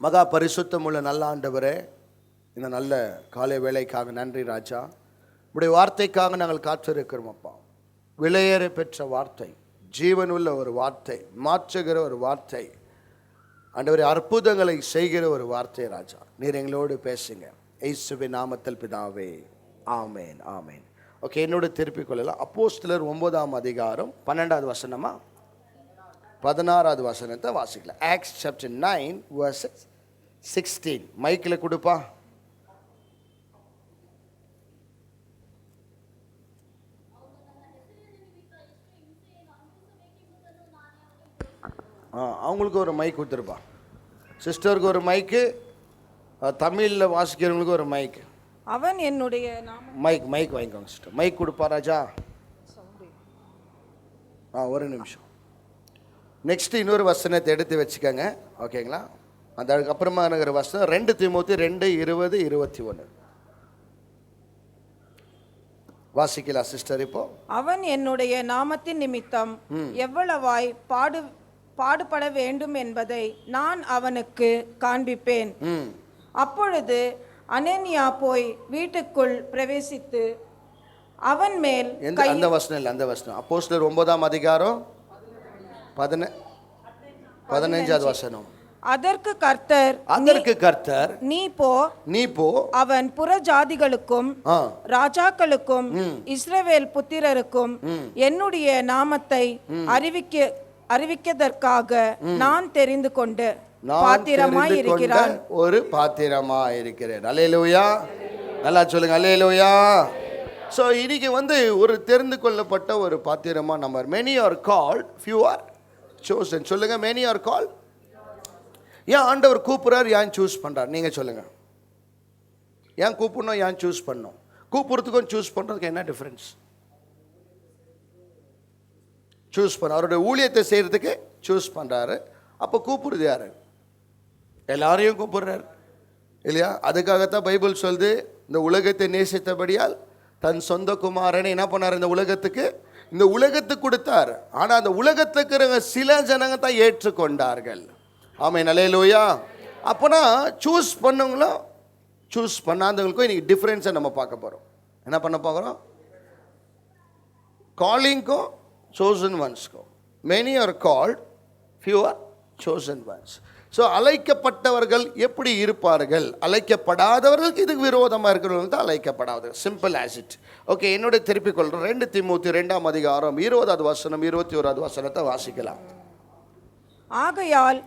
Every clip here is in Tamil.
மகா பரிசுத்தமுள்ள நல்ல ஆண்டவரே, இந்த நல்ல காலை வேளைக்காக நன்றி ராஜா. உடைய வார்த்தைக்காக நாங்கள் காத்திருக்கிறோம் அப்பா. விலையேற பெற்ற வார்த்தை, ஜீவனுள்ள ஒரு வார்த்தை, மாற்றுகிற ஒரு வார்த்தை ஆண்டவரே, அற்புதங்களை செய்கிற ஒரு வார்த்தை ராஜா. நீர் எங்களோடு பேசுங்க இயேசுவின் நாமத்தில் பிதாவே, ஆமேன் ஆமேன். ஓகே, என்னோட திருப்பிக் கொள்ளலாம். அப்போஸ்தலர் 9ஆம் அதிகாரம் 12வது வசனமா 16வது வசனத்தை வாசிக்கலாம். Acts chapter 9 verses 16. மைக்கில் கொடுப்பா. அவங்களுக்கு ஒரு மைக் கொடுத்துருப்பா. சிஸ்டருக்கு ஒரு மைக்கு, தமிழில் வாசிக்கிறவங்களுக்கு ஒரு மைக். அவன் என்னுடைய மைக் வாங்கிக்கோங்க சிஸ்டர். மைக் கொடுப்பா ராஜா. ஒரு நிமிஷம். நெக்ஸ்ட் இன்னொரு வசனத்தை எடுத்து வச்சுக்கோங்க, ஓகேங்களா? அதுக்கப்புறமா இருக்கிற வசனம் 2 தீமோத்தேயு 2:20-21 வாசிக்கலாம் சிஸ்டர். இப்போ அவன் என்னுடைய நாமத்தின் நிமித்தம் எவ்வளவாய் பாடுபட வேண்டும் என்பதை நான் அவனுக்கு காண்பிப்பேன். அப்பொழுது அனனியா போய் வீட்டுக்குள் பிரவேசித்து அவன் மேல் அந்த வசனம் இல்லை, அந்த வசனம் அப்போஸ்தலர் 9ஆம் அதிகாரம் 15வது வசனம். அதற்கு கர்த்தர் நீ போ அவன் புற ஜாதிகளுக்கும் ராஜாக்களுக்கும் இஸ்ரவேல் புத்திரருக்கும் என்னுடைய நாமத்தை அறிவிக்கதற்காக நான் தெரிந்து கொண்டு பாத்திரமாய் இருக்கிறான். ஒரு பாத்திரமாய் இருக்கிறேன். அல்லேலூயா, நல்லா சொல்லுங்க அல்லேலூயா. ஸோ இன்னைக்கு ஒரு தெரிந்து கொள்ளப்பட்ட ஒரு பாத்திரமா நம்ம. many are called, few are chosen. சொல்லுங்க, many are called. ஏன் ஆண்டவர் கூப்பிடுறார், ஏன் சூஸ் பண்றார்? நீங்க சொல்லுங்க. ஏன் கூப்பிடணும், ஏன் சூஸ் பண்ணணும்? கூப்பிடுறதுக்கும் சூஸ் பண்றதுக்கு என்ன டிஃபரன்ஸ்? சூஸ் பண்ண அவருடைய ஊழியத்தை செய்யறதுக்கு சூஸ் பண்றாரு. அப்போ கூப்பிடுறது யாரு? எல்லாரையும் கூப்பிடுறாரு இல்லையா? அதுக்காகத்தான் பைபிள் சொல்லுது, இந்த உலகத்தை நேசித்தபடியால் தன் சொந்த குமாரனை என்ன பண்ணார்? இந்த உலகத்துக்கு கொடுத்தார். ஆனா அந்த உலகத்துக்கு இருக்கிற சில ஜனங்க தான் ஏற்றுக்கொண்டார்கள். ஆமென் அல்லேலூயா. அப்போனா சூஸ் பண்ணவங்களும் சூஸ் பண்ணாதவங்களுக்கும் இன்னைக்கு டிஃப்ரென்ஸை நம்ம பார்க்க போகிறோம். என்ன பண்ண பார்க்குறோம்? காலிங்க்கும் chosen onesக்கும். many are called, few are chosen ones. So அழைக்கப்பட்டவர்கள் எப்படி இருப்பார்கள்? அழைக்கப்படாதவர்களுக்கு இதுக்கு விரோதமாக இருக்கிறவர்கள் தான் அழைக்கப்படாதவர்கள். Simple as it. ஓகே, என்னோட திருப்பிக் கொள்கிறோம். 2 தீமோத்தேயு 2ஆம் அதிகாரம் 20வது வசனம் 21வது வசனத்தை வாசிக்கலாம். ஆகையால்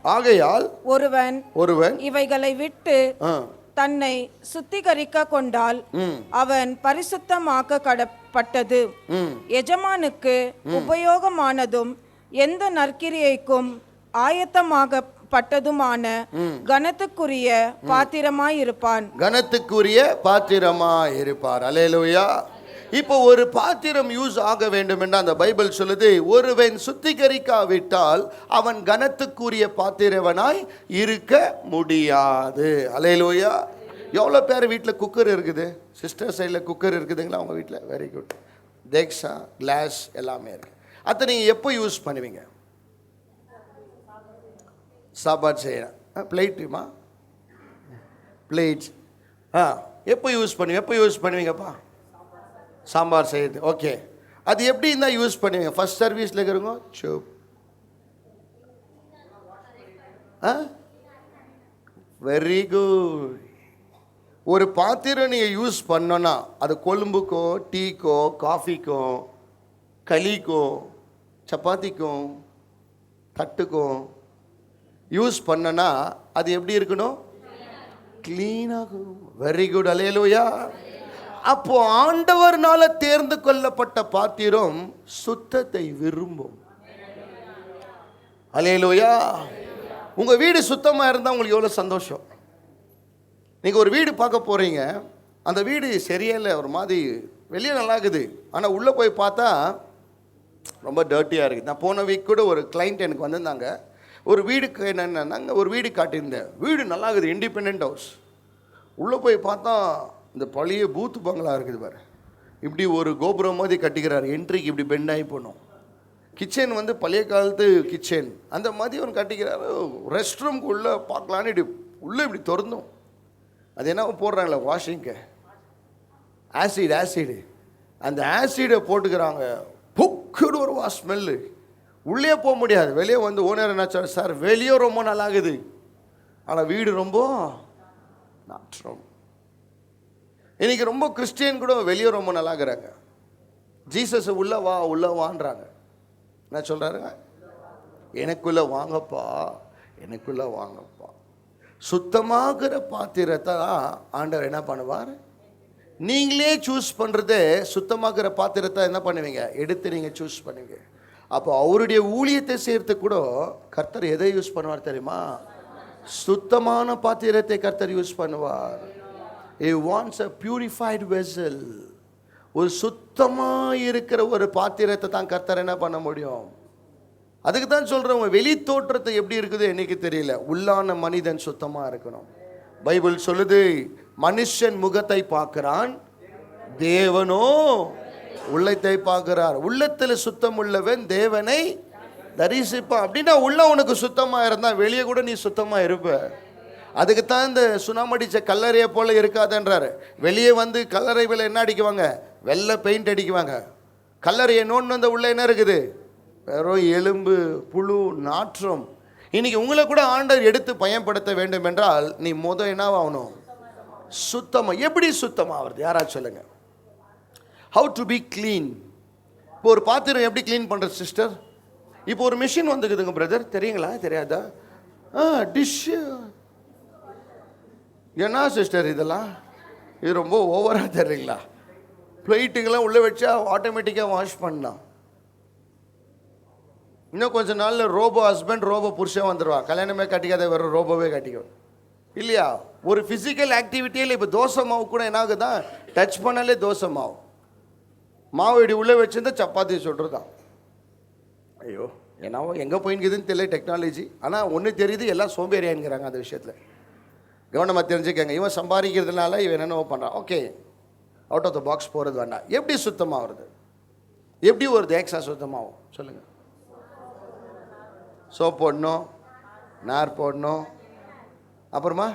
ஒருவன் இவைகளை விட்டு தன்னை சுத்திகரிக்க கொண்டால் அவன் பரிசுத்தமாக்கப்பட்டது எஜமானுக்கு உபயோகமானதும் எந்த நற்கிரியைக்கும் ஆயத்தமாகப்பட்டதுமான கனத்துக்குரிய பாத்திரமாயிருப்பான். அல்லேலூயா. இப்போ ஒரு பாத்திரம் யூஸ் ஆக வேண்டும் என்று அந்த பைபிள் சொல்லுது. ஒருவன் சுத்திகரிக்காவிட்டால் அவன் கனத்துக்குரிய பாத்திரவனாய் இருக்க முடியாது. அல்லேலூயா. எவ்வளோ பேர் வீட்டில் குக்கர் இருக்குது? சிஸ்டர் சைடில் குக்கர் இருக்குதுங்களா அவங்க வீட்டில்? Very good. தேக்ஸா, கிளாஸ் எல்லாமே இருக்கு. அதை நீங்கள் எப்போ யூஸ் பண்ணுவீங்க? சாப்பாடு செய்ய பிளேட்டுமா? பிளேட் எப்போ யூஸ் பண்ணுவீங்கப்பா? சாம்பார் செய்யுது. ஓகே, அது எப்படி இருந்தால் யூஸ் பண்ணுவீங்க? ஃபர்ஸ்ட் சர்வீஸில் இருக்கிறவங்க சூப். Very good. ஒரு பாத்திரம் நீங்கள் யூஸ் பண்ணோன்னா அது கொழும்புக்கோ, டீக்கோ, காஃபிக்கோ, களிக்கோ, சப்பாத்திக்கும், தட்டுக்கும் யூஸ் பண்ணனா அது எப்படி இருக்கணும்? கிளீனாகும். Very good. அல்லேலூயா. அப்போ ஆண்டவர்னால தேர்ந்து கொள்ளப்பட்ட பாத்திரம் சுத்தத்தை விரும்பும். அல்லேலூயா. உங்க வீடு சுத்தமா இருந்தா உங்களுக்கு எவ்வளவு சந்தோஷம். நீங்க ஒரு வீடு பார்க்க போறீங்க, அந்த வீடு சரியில்லை, ஒரு மாதிரி வெளியே நல்லா இருக்குது, ஆனா உள்ள போய் பார்த்தா ரொம்ப டர்ட்டியா இருக்குது. நான் போன வீக் கூட ஒரு கிளைண்ட் எனக்கு வந்திருந்தாங்க. ஒரு வீடுக்கு என்னென்னாங்க, ஒரு வீடு காட்டியிருந்தேன். வீடு நல்லா இருக்குது, இண்டிபெண்ட் ஹவுஸ். உள்ளே போய் பார்த்தா இந்த பழைய பூத்து பங்களா இருக்குது பாரு, இப்படி ஒரு கோபுரம் மாதிரி கட்டிக்கிறாரு. என்ட்ரிக்கு இப்படி பெண்ட் ஆகி போகணும். கிச்சன் வந்து பழைய காலத்து கிச்சன் அந்த மாதிரி ஒன்று கட்டிக்கிறாரு. ரெஸ்ட் ரூம்க்கு உள்ளே பார்க்கலான்னு இப்படி உள்ளே இப்படி திறந்தோம். அது என்ன போடுறாங்களே வாஷிங்க்கு, ஆசிடு, அந்த ஆசிடை போட்டுக்கிறாங்க. புக்குன்னு ஒரு ஸ்மெல்லு. உள்ளே போக முடியாது. வெளியே வந்து ஓனர் என்ன சொன்னார், சார் வெளியே ரொம்ப நல்லாகுது, ஆனால் வீடு ரொம்ப நாற்றம். இன்னைக்கு ரொம்ப கிறிஸ்டியன் கூட வெளியே ரொம்ப நல்லாகிறாங்க. ஜீசஸ் உள்ள வான்றாங்க. என்ன சொல்கிறாருங்க, எனக்குள்ளே வாங்கப்பா, எனக்குள்ளே வாங்கப்பா. சுத்தமாகிற பாத்திரத்தை தான் ஆண்டவர் என்ன பண்ணுவார், நீங்களே சூஸ் பண்ணுறது. சுத்தமாகிற பாத்திரத்தை என்ன பண்ணுவீங்க, எடுத்து நீங்கள் சூஸ் பண்ணுவீங்க. அப்போ அவருடைய ஊழியத்தை செய்யறதுக்கு கூட கர்த்தர் எதை யூஸ் பண்ணுவார் தெரியுமா, சுத்தமான பாத்திரத்தை கர்த்தர் யூஸ் பண்ணுவார். He wants a purified vessel. ஒரு சுத்தமாக இருக்கிற ஒரு பாத்திரத்தை தான் கர்த்தர் என்ன பண்ண முடியும். அதுக்கு தான் சொல்கிறவங்க வெளி தோற்றத்தை எப்படி இருக்குது எனக்கு தெரியல, உள்ளான மனிதன் சுத்தமாக இருக்கணும். பைபிள் சொல்லுது, மனுஷன் முகத்தை பார்க்கிறான், தேவனோ உள்ளத்தை பார்க்கிறார். உள்ளத்தில் சுத்தம் உள்ளவன் தேவனை தரிசிப்பான். அப்படின்னா உள்ள உனக்கு சுத்தமாக இருந்தால் வெளியே கூட நீ சுத்தமாக இருப்ப. அதுக்கு தான் இந்த சுனாமடிச்ச கல்லறையை போல இருக்காதுன்றாரு. வெளியே வந்து கல்லறை மேலே என்ன அடிக்குவாங்க, வெள்ளை பெயிண்ட் அடிக்குவாங்க. கல்லறையை நோண்டு வந்த உள்ள என்ன இருக்குது, வெறும் எலும்பு, புழு, நாற்றம். இன்னைக்கு உங்களை கூட ஆண்டவர் எடுத்து பயன்படுத்த வேண்டும் என்றால் நீ என்ன ஆகணும், சுத்தமாக. எப்படி சுத்தமாகிறது யாராச்சும் சொல்லுங்க. How to be clean. இப்போ ஒரு பாத்திரம் எப்படி க்ளீன் பண்ணுறது சிஸ்டர்? இப்போ ஒரு மிஷின் வந்துக்குதுங்க பிரதர், தெரியுங்களா தெரியாதா? டிஷ்ஷு என்ன சிஸ்டர் இதெல்லாம், இது ரொம்ப ஓவராக தெரியுங்களா? பிளேட்டுங்கெல்லாம் உள்ளே வச்சா ஆட்டோமேட்டிக்காக வாஷ் பண்ணலாம். இன்னும் கொஞ்ச நாளில் ரோபோ ஹஸ்பண்ட், ரோபோ புருஷன் வந்துடுவான். கல்யாணமே கட்டிக்காத வெறும் ரோபோவே கட்டிக்கும் இல்லையா? ஒரு ஃபிசிக்கல் ஆக்டிவிட்டியில் இப்போ தோசை மாவு கூட என்ன ஆகுதான், டச் பண்ணாலே தோசை மாவு. மாவு இப்படி உள்ளே வச்சுருந்தா சப்பாத்தி சுடுறதான். ஐயோ என்னவோ எங்கே போயின்னுக்குதுன்னு தெரியல டெக்னாலஜி. ஆனால் ஒன்று தெரியுது, எல்லாம் சோம்பேறியானுங்கிறாங்க அந்த விஷயத்தில். கவனமாக தெரிஞ்சுக்கங்க. இவன் சம்பாதிக்கிறதுனால இவன் என்னென்னவோ பண்ணுறான். Okay, out of the box போகிறது வேண்டாம். எப்படி சுத்தமாகிறது, எப்படி ஒரு தேக்ஸா சுத்தமாகும் சொல்லுங்கள்? சோப் போடணும், நார் போடணும், அப்புறமா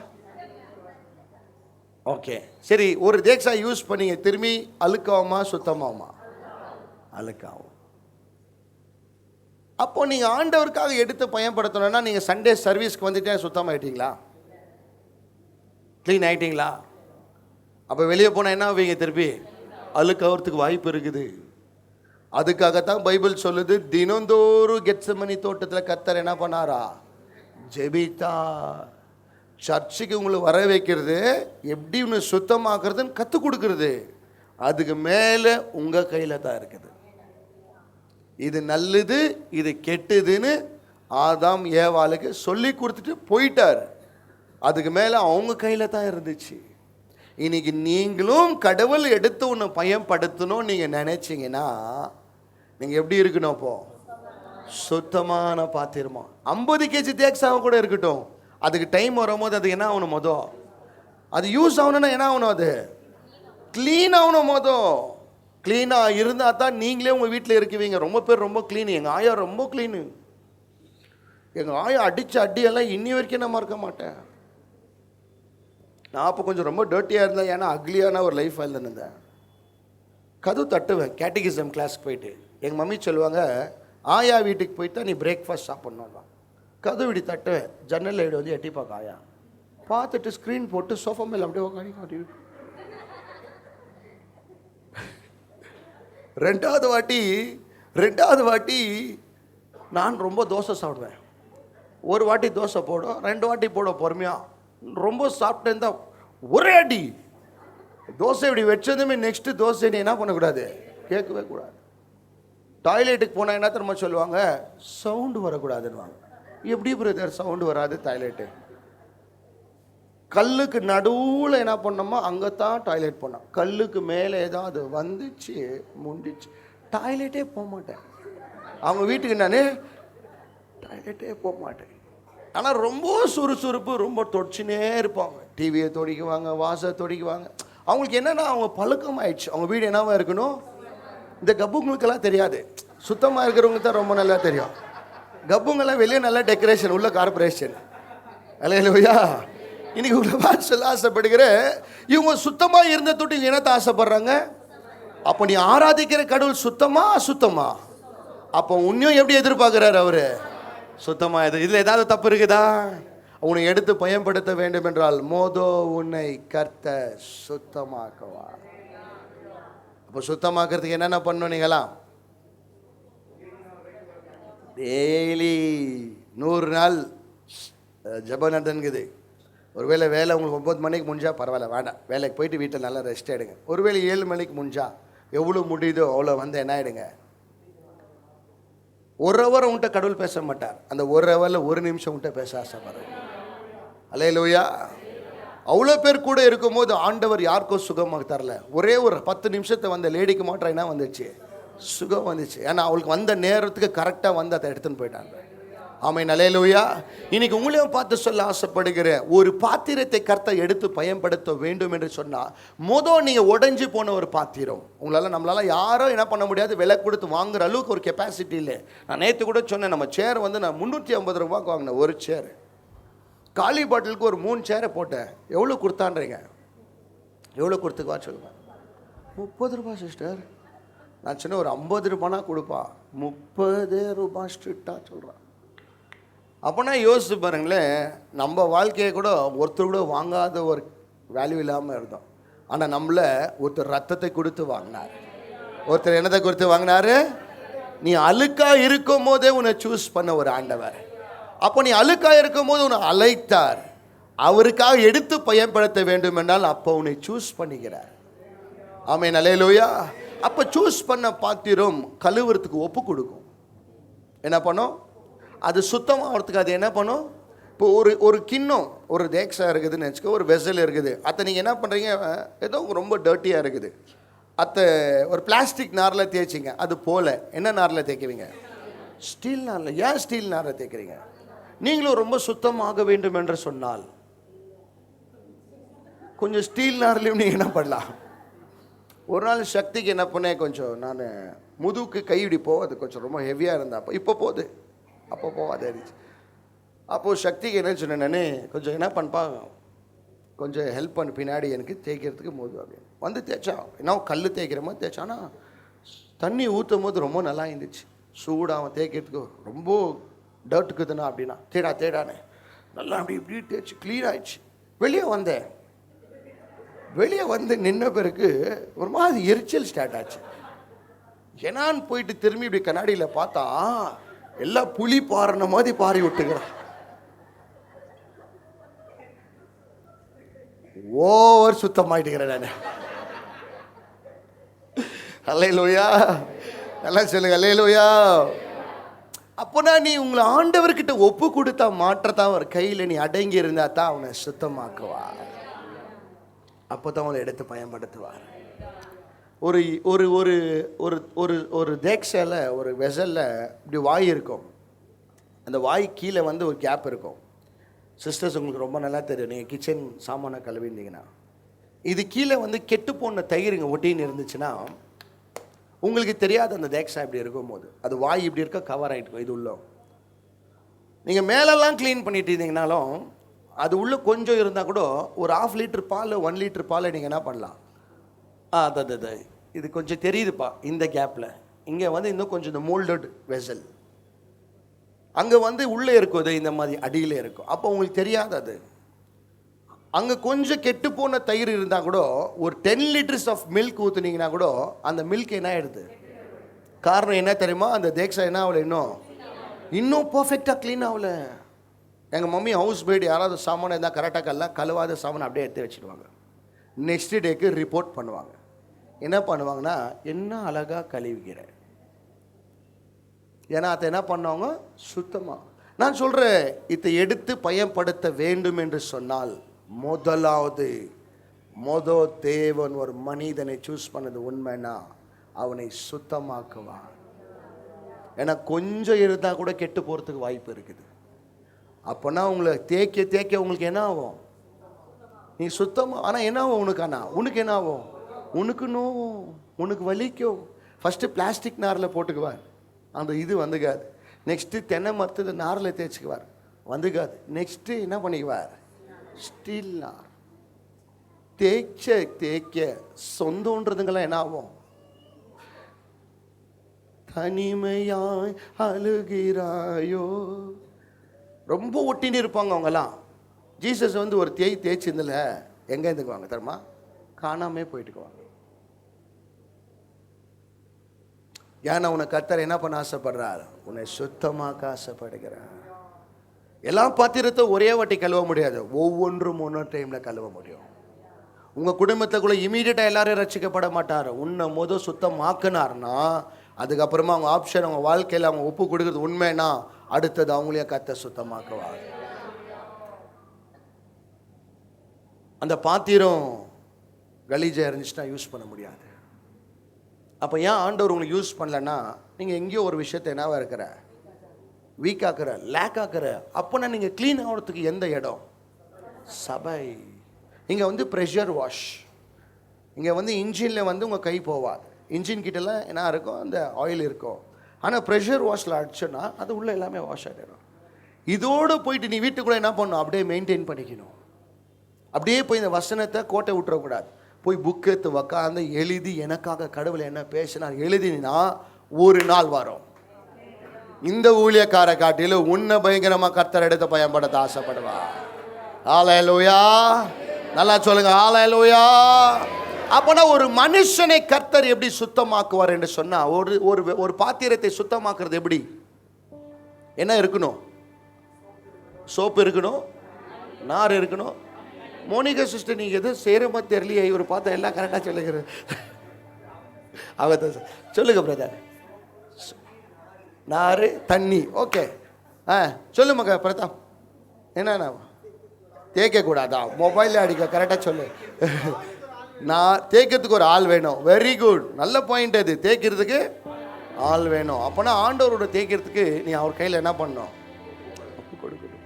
ஓகே சரி. ஒரு தேக்ஸா யூஸ் பண்ணிங்க, திரும்பி அழுக்காகுமா சுத்தமாகுமா? அழுக்காகும். அப்போ நீங்கள் ஆண்டவருக்காக எடுத்து பயன்படுத்தணும்னா நீங்கள் சண்டே சர்வீஸ்க்கு வந்துட்டே சுத்தமாகிட்டீங்களா, க்ளீன் ஆகிட்டீங்களா? அப்போ வெளியே போனால் என்ன ஆவீங்க, திருப்பி அழுக்காகிறதுக்கு வாய்ப்பு இருக்குது. அதுக்காகத்தான் பைபிள் சொல்லுது, தினந்தோறும் கெத்செமனி தோட்டத்தில் கர்த்தர் என்ன பண்ணாரா, ஜெபித்தா. சர்ச்சுக்கு உங்களை வர வைக்கிறது, எப்படி ஒன்று சுத்தமாக்குறதுன்னு கற்றுக் கொடுக்குறது. அதுக்கு மேலே உங்கள் கையில் தான் இருக்குது. இது நல்லது, இது கெட்டதுன்னு ஆதாம் ஏவாளுக்கு சொல்லி கொடுத்துட்டு போயிட்டார். அதுக்கு மேலே அவங்க கையில் தான் இருந்துச்சு. இன்னைக்கு நீங்களும் கடவுள் எடுத்து ஒன்று பயன்படுத்தணும் நீங்கள் நினைச்சிங்கன்னா நீங்கள் எப்படி இருக்கணும், அப்போ சுத்தமான பாத்திரமா. 50 kg தேக்ஸாக கூட இருக்கட்டும், அதுக்கு டைம் வரும்போது அது என்ன ஆகணும், அது யூஸ் ஆகணும்னா என்ன ஆகணும், அது க்ளீன் ஆகணும். க்ளீனாக இருந்தால் தான் நீங்களே உங்கள் வீட்டில் இருக்குவீங்க. ரொம்ப பேர் ரொம்ப க்ளீன். எங்கள் ஆயா ரொம்ப க்ளீனு. எங்கள் ஆயா அடித்த அடியெல்லாம் இன்னி வரைக்கும் நான் மறக்க மாட்டேன். நான் அப்போ கொஞ்சம் ரொம்ப டர்ட்டியாக இருந்தேன், ஏன்னா அக்லியான ஒரு லைஃப் இருந்தேன். கதவு தட்டுவேன் கேட்டகிசம் கிளாஸ்க்கு போயிட்டு. எங்கள் மம்மி சொல்லுவாங்க, ஆயா வீட்டுக்கு போயிட்டு நீ பிரேக்ஃபாஸ்ட் சாப்பிட்ணும். கதவு இப்படி தட்டுவேன், ஜன்னல் இப்படி வந்து எட்டி பார்க்க ஆயா பார்த்துட்டு ஸ்க்ரீன் போட்டு சோஃபா மேலே அப்படியே உட்காந்து. ரெண்டாவது வாட்டி நான் ரொம்ப தோசை சாப்பிடுவேன். ஒரு வாட்டி தோசை போடும், 2 வாட்டி போடும் பொறுமையாக. ரொம்ப சாப்பிட்டு இருந்தால் ஒரே அடி. தோசை இப்படி வச்சதுமே நெக்ஸ்ட்டு தோசை நீ என்ன பண்ணக்கூடாது, கேட்கவே கூடாது. டாய்லெட்டுக்கு போனால் என்ன திரும்ப சொல்லுவாங்க, சவுண்டு வரக்கூடாதுன்னுவாங்க. எப்படி பிரதர் சவுண்டு வராது டாய்லெட்டு? கல்லுக்கு நடுவில் என்ன பண்ணோமோ அங்கே தான் டாய்லெட் போனோம். கல்லுக்கு மேலே ஏதாவது வந்துச்சு முண்டிச்சு, டாய்லெட்டே போக மாட்டேன். அவங்க வீட்டுக்கு நான் டாய்லெட்டே போக மாட்டேன். ஆனால் ரொம்ப சுறுசுறுப்பு, ரொம்ப தொடிச்சுனே இருப்பாங்க. டிவியை தொடிக்குவாங்க, வாசை தொடிக்குவாங்க. அவங்களுக்கு என்னென்னா அவங்க பழக்கம் ஆயிடுச்சு. அவங்க வீடு என்னவா இருக்கணும். இந்த கப்புங்களுக்கெல்லாம் தெரியாது, சுத்தமாக இருக்கிறவங்களுக்கு தான் ரொம்ப நல்லா தெரியும். கப்புங்கெல்லாம் வெளியே நல்லா டெக்கரேஷன், உள்ள கார்பரேஷன். அல்லேலூயா. இன்னைக்கு உங்களை பார்த்து சொல்ல ஆசைப்படுகிறேன், இவங்க சுத்தமா இருந்த தொட்டு இவங்க என்னத்த ஆசைப்படுறாங்க? அப்போ நீ ஆராதிக்கிற கடவுள் சுத்தமா அசுத்தமா? அப்போ உன்னையும் எப்படி எதிர்பார்க்கிறாரு அவரு? சுத்தமா. இதுல ஏதாவது தப்பு இருக்குதா? உன்னை எடுத்து பயன்படுத்த வேண்டும் என்றால் மோதோ உன்னை கர்த்தர் சுத்தமாக்குவா. அப்போ சுத்தமாக்குறதுக்கு என்னென்ன பண்ணணும்? நீங்களாம் டெய்லி 100 நாள் ஜெபம் நடந்துங்குது. ஒருவேளை வேலை உங்களுக்கு 9 மணிக்கு முடிஞ்சா பரவாயில்ல, வேண்டாம், வேலைக்கு போயிட்டு வீட்டில் நல்லா ரெஸ்ட் எடுங்க. ஒருவேளை 7 மணிக்கு முடிஞ்சா எவ்வளோ முடியுதோ அவ்வளோ வந்து என்ன ஆகிடுங்க. 1 ஹவர் உன்கிட்ட கடவுள் பேச மாட்டார், அந்த 1 ஹவரில் 1 நிமிஷம் உன்கிட்ட பேச ஆசைப்படுறார். அல்லேலூயா. அவ்வளோ பேர் கூட இருக்கும்போது ஆண்டவர் யாருக்கும் சுகமாக தரல. ஒரே ஒரு 10 நிமிஷத்தை வந்த லேடிக்கு மாற்றம் என்ன வந்துச்சு? சுகம் வந்துச்சு. ஏன்னா அவளுக்கு வந்த நேரத்துக்கு கரெக்டாக வந்து அதை எடுத்துன்னு போயிட்டாங்க. ஆமென். அல்லேலூயா. இன்னைக்கு உங்களையும் பார்த்து சொல்ல ஆசைப்படுகிற, ஒரு பாத்திரத்தை கர்த்தர் எடுத்து பயன்படுத்த வேண்டும் என்று சொன்னால் நீங்கள் உடைஞ்சு போன ஒரு பாத்திரம். நம்மளால யாரும் என்ன பண்ண முடியாது, விலை கொடுத்து வாங்குற அளவுக்கு ஒரு கெப்பாசிட்டி இல்லை. நான் நேற்று கூட சொன்னேன், நம்ம சேர் வந்து நான் 350 ரூபாய்க்கு வாங்கினேன். ஒரு சேர் காலி பாட்டிலுக்கு ஒரு 3 சேரை போட்டேன். எவ்வளோ கொடுத்தான்றீங்க? எவ்வளோ கொடுத்துக்குவா சொல்லுங்க? 30 ரூபாய் சிஸ்டர். நான் சொன்னேன் ஒரு 50 ரூபானா கொடுப்பா. 30 ரூபாய் ஸ்ட்ரிக்டாக சொல்கிறான். அப்போனா யோசிச்சு பாருங்களேன், நம்ம வாழ்க்கையை கூட ஒருத்தர் கூட வாங்காத ஒரு வேல்யூ இல்லாமல் இருந்தோம். ஆனால் நம்மளை ஒருத்தர் ரத்தத்தை கொடுத்து வாங்கினார். ஒருத்தர் என்னத்தை கொடுத்து வாங்கினாரு? நீ அழுக்கா இருக்கும் போதே உன்னை சூஸ் பண்ண ஒரு ஆண்டவர். அப்போ நீ அழுக்கா இருக்கும் போது உன்னை அழைத்தார். அவருக்காக எடுத்து பயன்படுத்த வேண்டும் என்றால் அப்போ உன்னை சூஸ் பண்ணிக்கிறார். ஆமென். அல்லேலூயா. அப்போ சூஸ் பண்ண பாத்திரம் கழுவுறதுக்கு ஒப்பு கொடுக்கும். என்ன பண்ணும்? அது சுத்தமாகிறதுக்கு அது என்ன பண்ணும்? இப்போ ஒரு கிண்ணம், ஒரு தேக்ஸா இருக்குதுன்னு வச்சுக்கோ, ஒரு வெசல் இருக்குது. அதை நீங்கள் என்ன பண்ணுறீங்க? ஏதோ ரொம்ப டர்ட்டியாக இருக்குது, அதை ஒரு பிளாஸ்டிக் நாரில் தேய்ச்சிங்க. அது போல் என்ன நாரில் தேய்க்குவீங்க? ஸ்டீல் நாரில். ஏன் ஸ்டீல் நாரில் தேய்க்கிறீங்க? நீங்களும் ரொம்ப சுத்தமாக வேண்டும் என்று சொன்னால் கொஞ்சம் ஸ்டீல் நார்லையும் நீங்கள் என்ன பண்ணலாம்? ஒரு நாள் சக்திக்கு என்ன பண்ணேன், கொஞ்சம் நான் முதுகுக்கு கை இப்படி போகாது, கொஞ்சம் ரொம்ப ஹெவியாக இருந்தால் இப்போ போகுது, அப்போ போகாது. அப்போது சக்திக்கு என்ன சொன்னேன், நான் கொஞ்சம் என்ன பண்ணப்பா, கொஞ்சம் ஹெல்ப் பண்ணு பின்னாடி எனக்கு தேய்க்கிறதுக்கு போது அப்படின்னு வந்து தேய்ச்சா. என்ன கல் தேய்க்கிற மாதிரி தேய்ச்சானா தண்ணி ஊற்றும் போது ரொம்ப நல்லா இருந்துச்சு. சூடாக தேய்க்கிறதுக்கு ரொம்ப டர்ட்டுக்குதுண்ணா அப்படின்னா தேடானே நல்லா அப்படி இப்படி தேய்ச்சி க்ளீன் ஆயிடுச்சு. வெளியே வந்து நின்ன பிறகு ஒரு மாதிரி எரிச்சல் ஸ்டார்ட் ஆச்சு. என்னான்னு போயிட்டு திரும்பி இப்படி கண்ணாடியில் பார்த்தா எல்லாம் புலி பாருன மாதிரி பாரி விட்டுக்கிறான். ஓவர் சுத்தமாயிட்டுக்கிறேன் நான். அல்லேலூயா. நல்லா சொல்லுங்க அல்லேலூயா. அப்போனா நீ உங்களை ஆண்டவர்கிட்ட ஒப்பு கொடுத்தா மாற்றத்தான் அவர் கையில் நீ அடங்கி இருந்தா தான் அவனை சுத்தமாக்குவார். அப்போ தான் அவனை எடுத்து பயன்படுத்துவார். ஒரு ஒரு ஒரு ஒரு ஒரு ஒரு தேக்ஸில், ஒரு வெசலில் இப்படி வாய் இருக்கும். அந்த வாய் கீழே வந்து ஒரு கேப் இருக்கும். சிஸ்டர்ஸ் உங்களுக்கு ரொம்ப நல்லா தெரியும், நீங்கள் கிச்சன் சாமானை கழுவிருந்தீங்கன்னா இது கீழே வந்து கெட்டு போன தயிர்ங்க ஒட்டின்னு இருந்துச்சுன்னா உங்களுக்கு தெரியாது அந்த தேக்ஸா இப்படி இருக்கும் போது. அது வாய் இப்படி இருக்க கவர் ஆகிட்டு இது உள்ள. நீங்கள் மேலெல்லாம் க்ளீன் பண்ணிட்டு இருந்தீங்கனாலும் அது உள்ளே கொஞ்சம் இருந்தால் கூட ஒரு 1/2 லிட்டர் பால் 1 லிட்டர் பால் நீங்கள் என்ன பண்ணலாம்? அது இது கொஞ்சம் தெரியுதுப்பா இந்த கேப்பில். இங்கே வந்து இன்னும் கொஞ்சம் இந்த மோல்டட் வெசல் அங்கே வந்து உள்ளே இருக்குது, இந்த மாதிரி அடியில் இருக்கும். அப்போ உங்களுக்கு தெரியாது அது. அங்கே கொஞ்சம் கெட்டு போன தயிர் இருந்தால் கூட ஒரு 10 லிட்டர்ஸ் ஆஃப் மில்க் ஊற்றுனீங்கன்னா கூட அந்த மில்க் என்ன ஆகிடுது? காரணம் என்ன தெரியுமா? அந்த தேக்ஸா என்ன ஆகலை, இன்னும் பர்ஃபெக்டாக க்ளீன் ஆகலை. எங்கள் மம்மி ஹவுஸ் மேட் யாராவது சாமான் இருந்தால் கரெக்டாக கழுவாத சாமான் அப்படியே எடுத்து வச்சுடுவாங்க. நெக்ஸ்ட் டேக்கு ரிப்போர்ட் பண்ணுவாங்க. என்ன பண்ணுவாங்கன்னா, என்ன அழகாக கழுவிக்கிற. ஏன்னா அதை என்ன பண்ணுவாங்க? சுத்தமாக. நான் சொல்கிறேன், இதை எடுத்து பயன்படுத்த வேண்டும் என்று சொன்னால் முதலாவது தேவன் ஒரு மனிதனை சூஸ் பண்ணது உண்மைன்னா அவனை சுத்தமாக்குவான். ஏன்னா கொஞ்சம் இருந்தால் கூட கெட்டு போகிறதுக்கு வாய்ப்பு இருக்குது. அப்போனா உங்களை தேய்க்க உங்களுக்கு என்ன ஆகும்? நீ சுத்தமாக. ஆனால் என்ன ஆகும் உனக்கு என்ன ஆகும்? உனக்கு நோவும், உனக்கு வலிக்கும். ஃபஸ்ட்டு பிளாஸ்டிக் நாரில் போட்டுக்குவார், அந்த இது வந்துக்காது. நெக்ஸ்ட்டு தென்னை மரத்து நாரில் தேய்ச்சிக்குவார், வந்துக்காது. நெக்ஸ்ட்டு என்ன பண்ணிக்குவார்? ஸ்டீல் நார். தேய்க்க சொந்தன்றதுங்கெல்லாம் என்ன ஆகும்? தனிமையாய் அழுகிறாயோ. ரொம்ப ஒட்டின்னு இருப்பாங்க அவங்கெல்லாம். ஜீசஸ் வந்து ஒரு தேய்ச்சிருந்தில் எங்கே இருந்துக்குவாங்க தெரியுமா? காணாமே போயிட்டுக்குவாங்க. ஏன்னா உன்னை கர்த்தர் என்ன பண்ண ஆசைப்படுறார்? உன்னை சுத்தமாக்க ஆசைப்படுகிறார். எல்லா பாத்திரத்தை ஒரே வாட்டி கழுவ முடியாது, ஒவ்வொன்றும் ஒவ்வொரு டைமில் கழுவ முடியும். உங்கள் குடும்பத்துக்குள்ளே இமீடியட்டாக எல்லாரும் ரசிக்கப்பட மாட்டார். உன்னை சுத்தமாக்குனார்னா அதுக்கப்புறமா அவங்க ஆப்ஷன், அவங்க வாழ்க்கையில் அவங்க ஒப்பு கொடுக்குறது உண்மைன்னா அடுத்தது அவங்களே கர்த்தர் சுத்தமாக்குவார். அந்த பாத்திரம் கலீஜாக இருந்துச்சுன்னா யூஸ் பண்ண முடியாது. அப்போ ஏன் ஆண்டவர் உங்களுக்கு யூஸ் பண்ணலன்னா, நீங்கள் எங்கேயோ ஒரு விஷயத்தை என்னவா இருக்கிற, வீக் ஆக்குற, லேக் ஆக்குற. அப்போனா நீங்கள் க்ளீன் ஆகிறதுக்கு எந்த இடம்? சபை. இங்கே வந்து ப்ரெஷர் வாஷ். இங்கே வந்து இன்ஜினில் வந்து உங்கள் கை போவாது. இன்ஜின் கிட்டலாம் என்ன இருக்கும்? அந்த ஆயில் இருக்கும். ஆனால் ப்ரெஷர் வாஷில் அடிச்சோன்னா அது உள்ளே எல்லாமே வாஷ் ஆகிடும். இதோடு போயிட்டு நீ வீட்டுக்குள்ளே என்ன பண்ணணும்? அப்படியே மெயின்டைன் பண்ணிக்கணும். அப்படியே போய் இந்த வசனத்தை கோட்டை விட்டுறக்கூடாது. போய் புக் எடுத்து உக்காந்து எழுதி எனக்காக கடவுள் என்ன பேசினார் எழுதினா ஒரு நாள் வரும். இந்த ஊழியக்கார காட்டில உன்னை பயங்கரமா கர்த்தர் எடுத்து பயன்படுத்த ஆசைப்படுவா. ஹல்லேலூயா. நல்லா சொல்லுங்க, ஹல்லேலூயா. அப்பனா ஒரு மனுஷனை கர்த்தர் எப்படி சுத்தமாக்குவார் என்று சொன்னா, ஒரு பாத்திரத்தை சுத்தமாக்குறது எப்படி? என்ன இருக்கணும்? சோப்பு இருக்கணும், நார் இருக்கணும். மோனிகா சிஸ்டர் நீங்கள் எதுவும் சேரமா தெரியலையே, இவர் பார்த்தா எல்லாம் கரெக்டாக சொல்லுங்க. அவங்க சொல்லுங்க பிரதர். நார், தண்ணி, ஓகே. சொல்லுமாக்கா பிரதாப். என்னண்ணா தேய்க்கக்கூடாதா? மொபைலில் அடிக்க கரெக்டாக சொல்லு. நான் தேய்க்கிறதுக்கு ஒரு ஆள் வேணும். வெரி குட், நல்ல பாயிண்ட் அது. தேய்க்கிறதுக்கு ஆள் வேணும். அப்போனா ஆண்டவரோட தேய்க்கிறதுக்கு நீ அவர் கையில் என்ன பண்ணணும்? கொடுக்கணும்.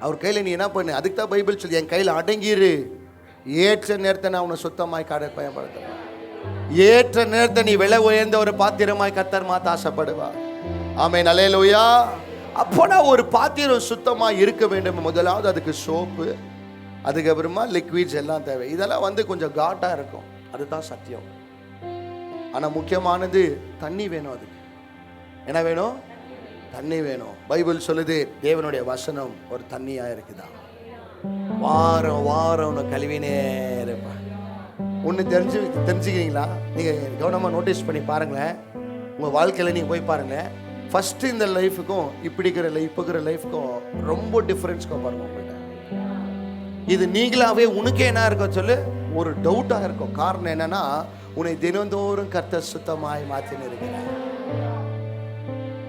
அவர் கையில் நீ என்ன பண்ணு? அதுக்கு தான் பைபிள் சொல்லி, என் கையில் அடங்கிரு, ஏற்ற நேரத்தை நான் அவனை சுத்தமாய் பயன்படுத்துறேன். ஏற்ற நேரத்தை நீ விலை உயர்ந்த ஒரு பாத்திரமாய் கர்த்தர் மாத்த ஆசைப்படுவா. ஆமென், அல்லேலூயா. அப்போனா ஒரு பாத்திரம் சுத்தமாக இருக்க வேண்டும். முதலாவது அதுக்கு சோப்பு, அதுக்கப்புறமா லிக்விட்ஸ் எல்லாம் தேவை. இதெல்லாம் வந்து கொஞ்சம் காட்டாக இருக்கும், அதுதான் சத்தியம். ஆனால் முக்கியமானது தண்ணி வேணும். அதுக்கு என்ன வேணும்? தண்ணி வேணும். பைபிள் சொல்லுது, தேவனுடைய வசனம் ஒரு தண்ணியாக இருக்குதா. வாரம் வாரம் ஒன்று கழுவினே இருப்பேன். ஒன்று தெரிஞ்சுக்கிறீங்களா? நீங்கள் கவனமாக நோட்டீஸ் பண்ணி பாருங்களேன். உங்கள் வாழ்க்கையில் நீங்கள் போய் பாருங்களேன். ஃபஸ்ட்டு இந்த லைஃபுக்கும் இப்படிக்கிற இப்போக்கிற லைஃபுக்கும் ரொம்ப டிஃப்ரென்ஸ்க்கும் பாருங்க. உங்கள்கிட்ட இது நீங்களாவே உனக்கே என்ன இருக்கும் சொல்லு, ஒரு டவுட்டாக இருக்கும். காரணம் என்னன்னா, உன்னை தினந்தோறும் கர்த்தர் சுத்தமாய் மாற்றின்னு இருக்கிறார்.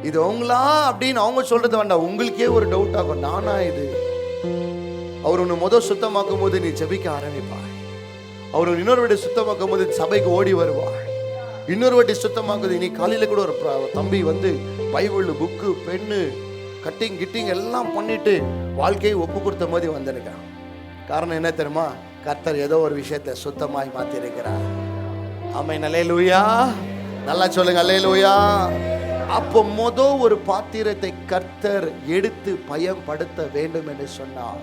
இது அவங்களா அப்படின்னு அவங்க சொல்றது வேண்டாம், உங்களுக்கே ஒரு டவுட் ஆகும். நானா இது? அவர் உன்னை சுத்தமாக்கும் போது நீ ஜெபிக்க ஆரம்பிப்பாய். அவர் இன்னொரு வாட்டி சுத்தமாக்கும் போது சபைக்கு ஓடி வருவாய். இன்னொரு வாட்டி சுத்தமாக்குது. நீ காலையில் கூட ஒரு தம்பி வந்து Bible book, pen, cutting kidding எல்லாம் பண்ணிட்டு வாழ்க்கையை ஒப்பு கொடுத்த மாதிரி வந்திருக்கான். காரணம் என்ன தெரியுமா? கர்த்தர் ஏதோ ஒரு விஷயத்தை சுத்தமாய் மாற்றி இருக்கிறார். ஆமென், அல்லேலூயா. நல்லா சொல்லுங்க, அல்லேலூயா. அப்போ ஒரு பாத்திரத்தை கர்த்தர் எடுத்து பயன்படுத்த வேண்டும் என்று சொன்னால்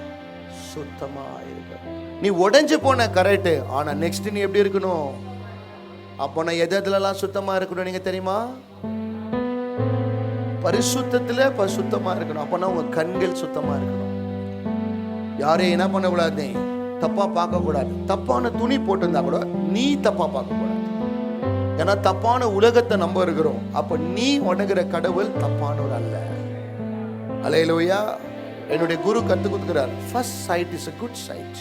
சுத்தமா இருக்க. நீ உடைஞ்சு போன கரெக்ட், ஆனா நெக்ஸ்ட் நீ எப்படி இருக்கணும்? அப்போ நான் எதுலலாம் சுத்தமா இருக்கணும் நீங்க தெரியுமா? பரிசுத்தத்துல சுத்தமா இருக்கணும். அப்போனா உங்க கண்கள் சுத்தமா இருக்கணும். யாரையும் என்ன பண்ணக்கூடாது? தப்பா பார்க்க கூடாது. தப்பான துணி போட்டிருந்தா கூட நீ தப்பா பார்க்க கூடாது. ஏன்னா தப்பான உலகத்தை நம்ப இருக்கிறோம். அப்ப நீ உணங்குற கடவுள் தப்பானவர் அல்ல. அல்லேலூயா. என்னுடைய குரு கத்து கொடுக்கிறார், first sight is a good sight.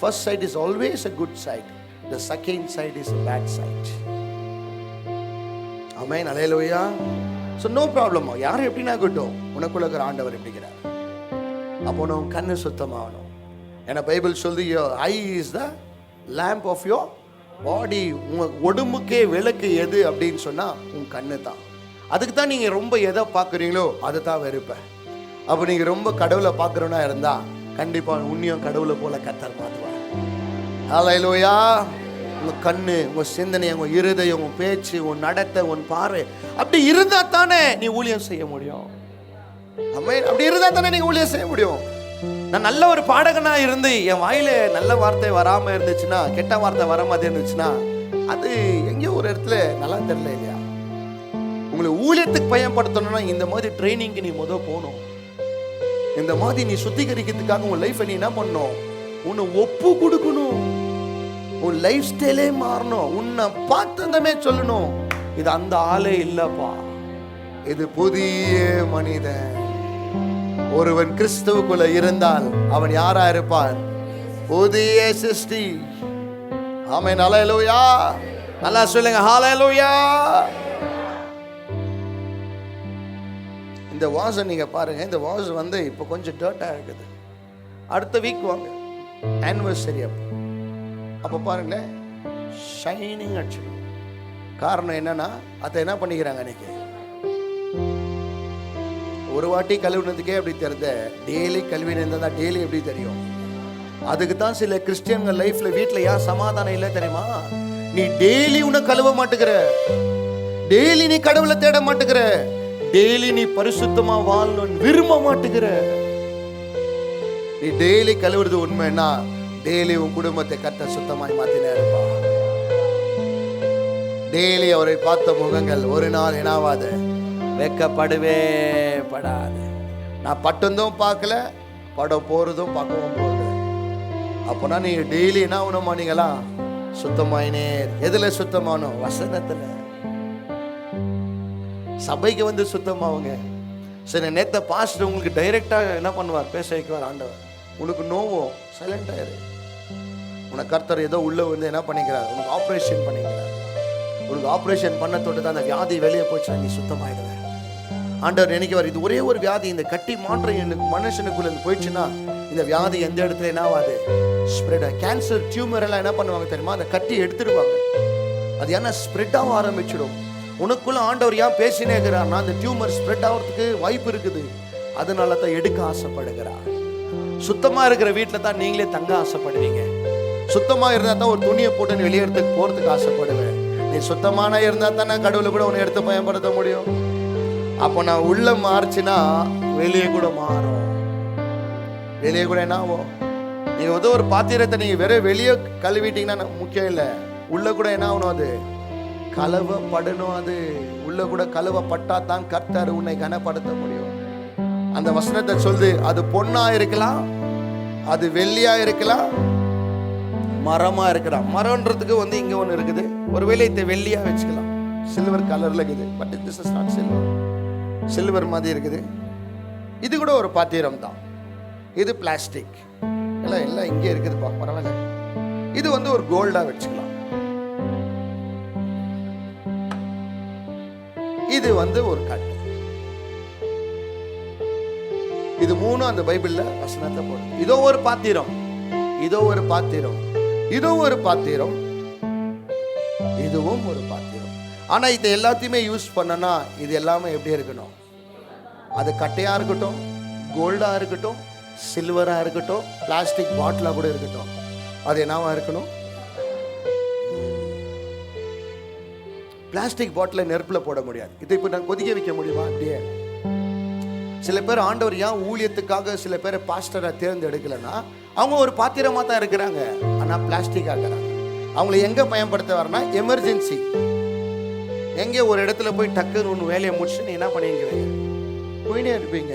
First sight is always a good sight. The second sight is a bad sight. Amen, hallelujah. So no problem. யாரும் எப்படின்னா இருக்கட்டும், உனக்குள்ள இருக்கிற ஆண்டவர் எப்படிங்கிறார். அப்போ உன் கண்ணு சுத்தமாகணும். ஏன்னா பைபிள் சொல்லுது, your eye is the lamp of your body. உங்கள் உடம்புக்கே விளக்கு எது அப்படின்னு சொன்னால் உன் கண்ணு தான். அதுக்கு தான் நீங்கள் ரொம்ப எதை பார்க்குறீங்களோ அதை தான் வெறுப்பேன். அப்போ நீங்கள் ரொம்ப கடவுளை பார்க்குறோன்னா இருந்தால் கண்டிப்பாக உன்னையும் கடவுளை போல கர்த்தர் மாற்றுவார். ஹல்லேலூயா. உங்கள் கண்ணு, உங்கள் சிந்தனை, உங்கள் இருதயம், உன் பேச்சு, உன் நடத்தை, உன் பார்வை அப்படி இருந்தால் தானே நீ ஊழியம் செய்ய முடியும். அப்படி இருந்தால் தானே நீங்கள் ஊழியம் செய்ய முடியும். நான் நல்ல ஒரு பாடகனா இருந்து என் வாயில நல்ல வார்த்தை வராம இருந்துச்சுன்னா, கெட்ட வார்த்தை வர மாதிரி இருந்துச்சுன்னா, அது எங்கேயோ ஒரு இடத்துல நல்லா தெரியல இல்லையா? உங்களை ஊழியத்துக்கு பயன்படுத்தணும்னா இந்த மாதிரி ட்ரைனிங்க்கு நீ போகணும். இந்த மாதிரி நீ சுத்திகரிக்கிறதுக்காக உன் லைஃப்பை நீ என்ன பண்ணணும்? உன்னை ஒப்பு கொடுக்கணும். உன் லைஃப் ஸ்டைலே மாறணும். உன்னை பார்த்ததுமே சொல்லணும், இது அந்த ஆளே இல்லப்பா, இது புதிய மனிதன். ஒருவன் கிறிஸ்துவுக்குள்ள இருந்தால் அவன் யாரா இருப்பான்? புதிய சிருஷ்டி. ஆமென். ஹல்லேலூயா. நல்லா சொல்லுங்க, ஹல்லேலூயா. இந்த வாசம் நீங்க பாருங்க, இந்த வாசம் இப்போ கொஞ்சம் டர்ட்டா இருக்குது. அடுத்த வீக் வாங்க, ஆனிவர்சரி அப்போ பாருங்களேன், ஷைனிங் அடிச்சிடும். காரணம் என்னன்னா, அதை என்ன பண்ணிக்கிறாங்க அன்னைக்கு ஒரு வாட்டி கழுவினதுக்கே அப்படி தெரிந்த, டெய்லி கழுவினா டெய்லி எப்படி தெரியும்? அதுக்கு தான் சில கிறிஸ்டியன்கள் லைஃப்ல வீட்டில் ஏன் சமாதானம் இல்லை தெரியுமா? நீ டெய்லி உன்னை கழுவ மாட்டுக்கிற, டெய்லி நீ கடவுளை தேட மாட்டுக்கிற, டெய்லி நீ பரிசுத்தமா வாழணும்னு விரும்ப மாட்டுக்கிற. நீ டெய்லி கழுவுறது உண்மைன்னா, டெய்லி உன் குடும்பத்தை கட்ட சுத்தமாய் மாத்தினே இருப்பா. டெய்லி அவரை பார்த்த முகங்கள் ஒரு நாள் என்னாவாது? வெக்கப்படவே படாது. நான் பட்டதும் பார்க்கல, படம் போறதும் பார்க்கவும் போகுது. அப்போனா நீங்க டெய்லி என்ன ஆகணுமா? நீங்களா சுத்தமாயினே. எதுல சுத்தமானோம்? வசனத்துல. சபைக்கு சுத்தமாவுங்க. சரி, நேத்த பாஸ்டர் உங்களுக்கு டைரக்டா என்ன பண்ணுவார்? பேச வைக்குவார் ஆண்டவர். உனக்கு நோவும் சைலண்ட் ஆயிரு. உனக்கு கர்த்தர் ஏதோ உள்ள என்ன பண்ணிக்கிறார்? உனக்கு ஆப்ரேஷன் பண்ணிக்கிறார். உனக்கு ஆப்ரேஷன் பண்ண தொட்டு தான் அந்த வியாதி வெளியே போச்சு, நீ சுத்தமாயிடுற. ஆண்டவர் நினைக்குவார், இது ஒரே ஒரு வியாதி, இந்த கட்டி மாற்றம் எனக்கு மனுஷனுக்குள்ள போயிடுச்சுன்னா இந்த வியாதி எந்த இடத்துல என்ன ஆகாது? ஸ்ப்ரெட். கேன்சர் டியூமர் எல்லாம் என்ன பண்ணுவாங்க தெரியுமா? அந்த கட்டி எடுத்துடுவாங்க. அது ஏன்னா ஸ்ப்ரெட் ஆக ஆரம்பிச்சிடும். உனக்குள்ள ஆண்டவர் ஏன் பேசினே இருக்கிறார்னா, அந்த டியூமர் ஸ்ப்ரெட் ஆகிறதுக்கு வாய்ப்பு இருக்குது. அதனால தான் எடுக்க ஆசைப்படுகிறார். சுத்தமா இருக்கிற வீட்டில் தான் நீங்களே தங்க ஆசைப்படுவீங்க. சுத்தமா இருந்தா தான் ஒரு துணியை போட்டு வெளியே எடுத்துக்கு போறதுக்கு ஆசைப்படுவேன். நீ சுத்தமான இருந்தா தானே கடவுளை கூட உன்னை எடுத்து பயன்படுத்த முடியும். அப்போ நான் உள்ள மாறுச்சுன்னா வெளியே கூட மாறும். வெளியே கூட என்ன ஆகும்? நீங்க ஒரு பாத்திரத்தை நீங்க வெறும் வெளியே கழுவிட்டீங்கன்னா முக்கியம் இல்லை, உள்ள கூட என்ன ஆகணும்? அது கழுவப்படணும். அது உள்ள கூட கழுவப்பட்டா தான் கர்த்தர் உன்னை கனப்படுத்த முடியும். அந்த வசனத்தை சொல்லுது, அது பொண்ணா இருக்கலாம், அது வெள்ளியா இருக்கலாம், மரமா இருக்கலாம். மரம்ன்றதுக்கு இங்க ஒண்ணு இருக்குது. ஒருவேளை இதை வெள்ளியா வச்சுக்கலாம், சில்வர் கலர்ல இருக்குது. But this is not silver. Silver மாதிரி இருக்குது. இது கூட ஒரு பாத்திரம் தான். இது பிளாஸ்டிக். எல்லாம் எல்லாம் இங்கே இருக்குதுப்பா, பரவாயில்ல. இது ஒரு கோல்டா வச்சுக்கலாம். இது ஒரு கட்டு. இது மூணும் அந்த பைபிள்ல வசனத்தை போடுது. இதோ ஒரு பாத்திரம், இதோ ஒரு பாத்திரம், இதோ ஒரு பாத்திரம், இதுவும் ஒரு பாத்திரம். ஆனா இது எல்லாத்தையுமே யூஸ் பண்ணனா இது எல்லாமே எப்படி இருக்கணும்? அது கட்டையா இருக்கட்டும், கோல்டா இருக்கட்டும், சில்வரா இருக்கட்டும், பிளாஸ்டிக் பாட்டிலா கூட இருக்கட்டும், அது என்னவா இருக்கணும்? பிளாஸ்டிக் பாட்டில நெருப்புல போட முடியாது. இதை இப்ப நான் கொதிக்க வைக்க முடியுமா? அப்படியே சில பேர் ஆண்டவர் ஏன் ஊழியத்துக்காக சில பேரை பாஸ்டரை தேர்ந்தெடுக்கலன்னா, அவங்க ஒரு பாத்திரமா தான் இருக்கிறாங்க, ஆனா பிளாஸ்டிக் ஆகிறாங்க. அவங்களை எங்க பயன்படுத்த வரனா? எமர்ஜென்சி. எங்கே ஒரு இடத்துல போய் டக்குன்னு ஒன்று வேலையை முடிச்சு நீ என்ன பண்ணிக்கிறீங்க? போயினே இருப்பீங்க.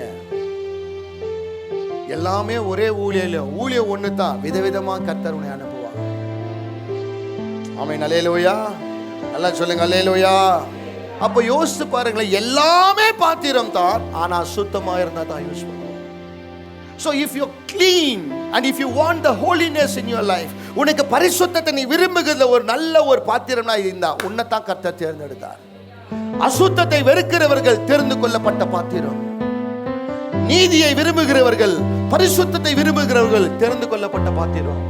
எல்லாமே ஒரே ஊழியம் ஒன்று தான், விதவிதமா கர்த்தர் உன்னை அனுப்புவாங்க. ஆமென். அல்லேலூயா. நல்லா சொல்லுங்க, அல்லேலூயா. அப்ப யோசிச்சு பாருங்களேன், எல்லாமே பாத்திரம் தான், ஆனா சுத்தமா இருந்தா தான் யூஸ் பண்ணுவோம். So if you're clean and if you want the holiness in your life, உனக்கு பரிசுத்தத்தை நீ விரும்புகிற ஒரு நல்ல ஒரு பாத்திரம்னா இருந்தா உன்னை தான் கர்த்தர் தேர்ந்தெடுத்தார். அசுத்தத்தை வெறுக்கிறவர்கள் தெரிந்து கொள்ளப்பட்ட பாத்திரம். நீதியை விரும்புகிறவர்கள், பரிசுத்தத்தை விரும்புகிறவர்கள் தெரிந்து கொள்ளப்பட்ட பாத்திரம்.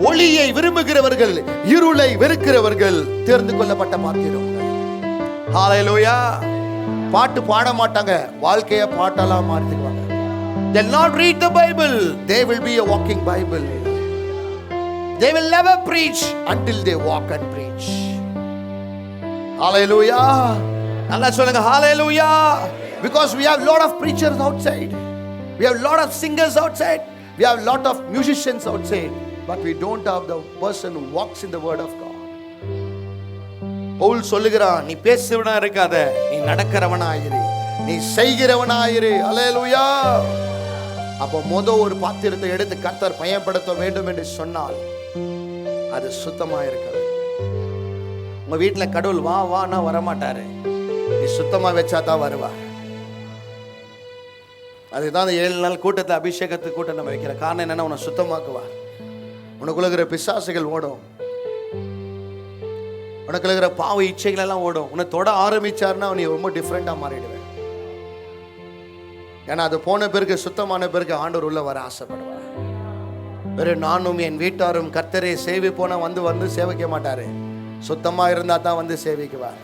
ஒளியை விரும்புகிறவர்கள், இருளை வெறுக்கிறவர்கள் தெரிந்து கொள்ளப்பட்ட பாத்திரம். ஹalleluya. பாட்டு பாட மாட்டாங்க, வாழ்க்கைய பாட்டெல்லாம் மாத்திடுவாங்க. They'll not read the Bible, they will be a walking Bible. They will never preach until they walk and preach. Hallelujah. நல்லா சொல்லுங்க, hallelujah. Because we have lot of preachers outside. We have lot of singers outside. We have lot of musicians outside. But we don't have the person who walks in the word of God. Pavul சொல்லுகிறான், நீ பேசுறவனா இருக்காத, நீ நடக்கிறவனாயிரு, நீ செய்கிறவனாயிரு. அல்லேலூயா. அப்போ ஒரு பாத்திரத்தை எடுத்து கர்த்தர் பயன்படுத்த வேண்டும் என்று சொன்னால் அது சுத்தமா இருக்கிறது. உங்க வீட்டுல கடவுள் வா வான்னா வரமாட்டாரு, நீ சுத்தமா வச்சா தான் வருவார். அதுதான் அந்த 7 நாள் கூட்டத்தை, அபிஷேகத்துக்கு கூட்டம் நம்ம வைக்கிற காரணம் என்னன்னா, உன்னை சுத்தமாக்குவார். உனக்குள்ள இருக்கிற பிசாசுகள் ஓடும், உனக்குள்ள இருக்கிற பாவ இச்சைகள் எல்லாம் ஓடும். உன்னை தொட ஆரம்பிச்சாருன்னா நீ ரொம்ப டிஃப்ரெண்டா மாறிடுவேன். ஏன்னா அது போன பிறகு, சுத்தமான பிறகு ஆண்டவர் உள்ள வர ஆசைப்படுவார். வெறும் நானும் என் வீட்டாரும் கர்த்தரை சேவை போனா வந்து சேவிக்க மாட்டாரு, சுத்தமா இருந்தா தான் வந்து சேவிக்குவார்.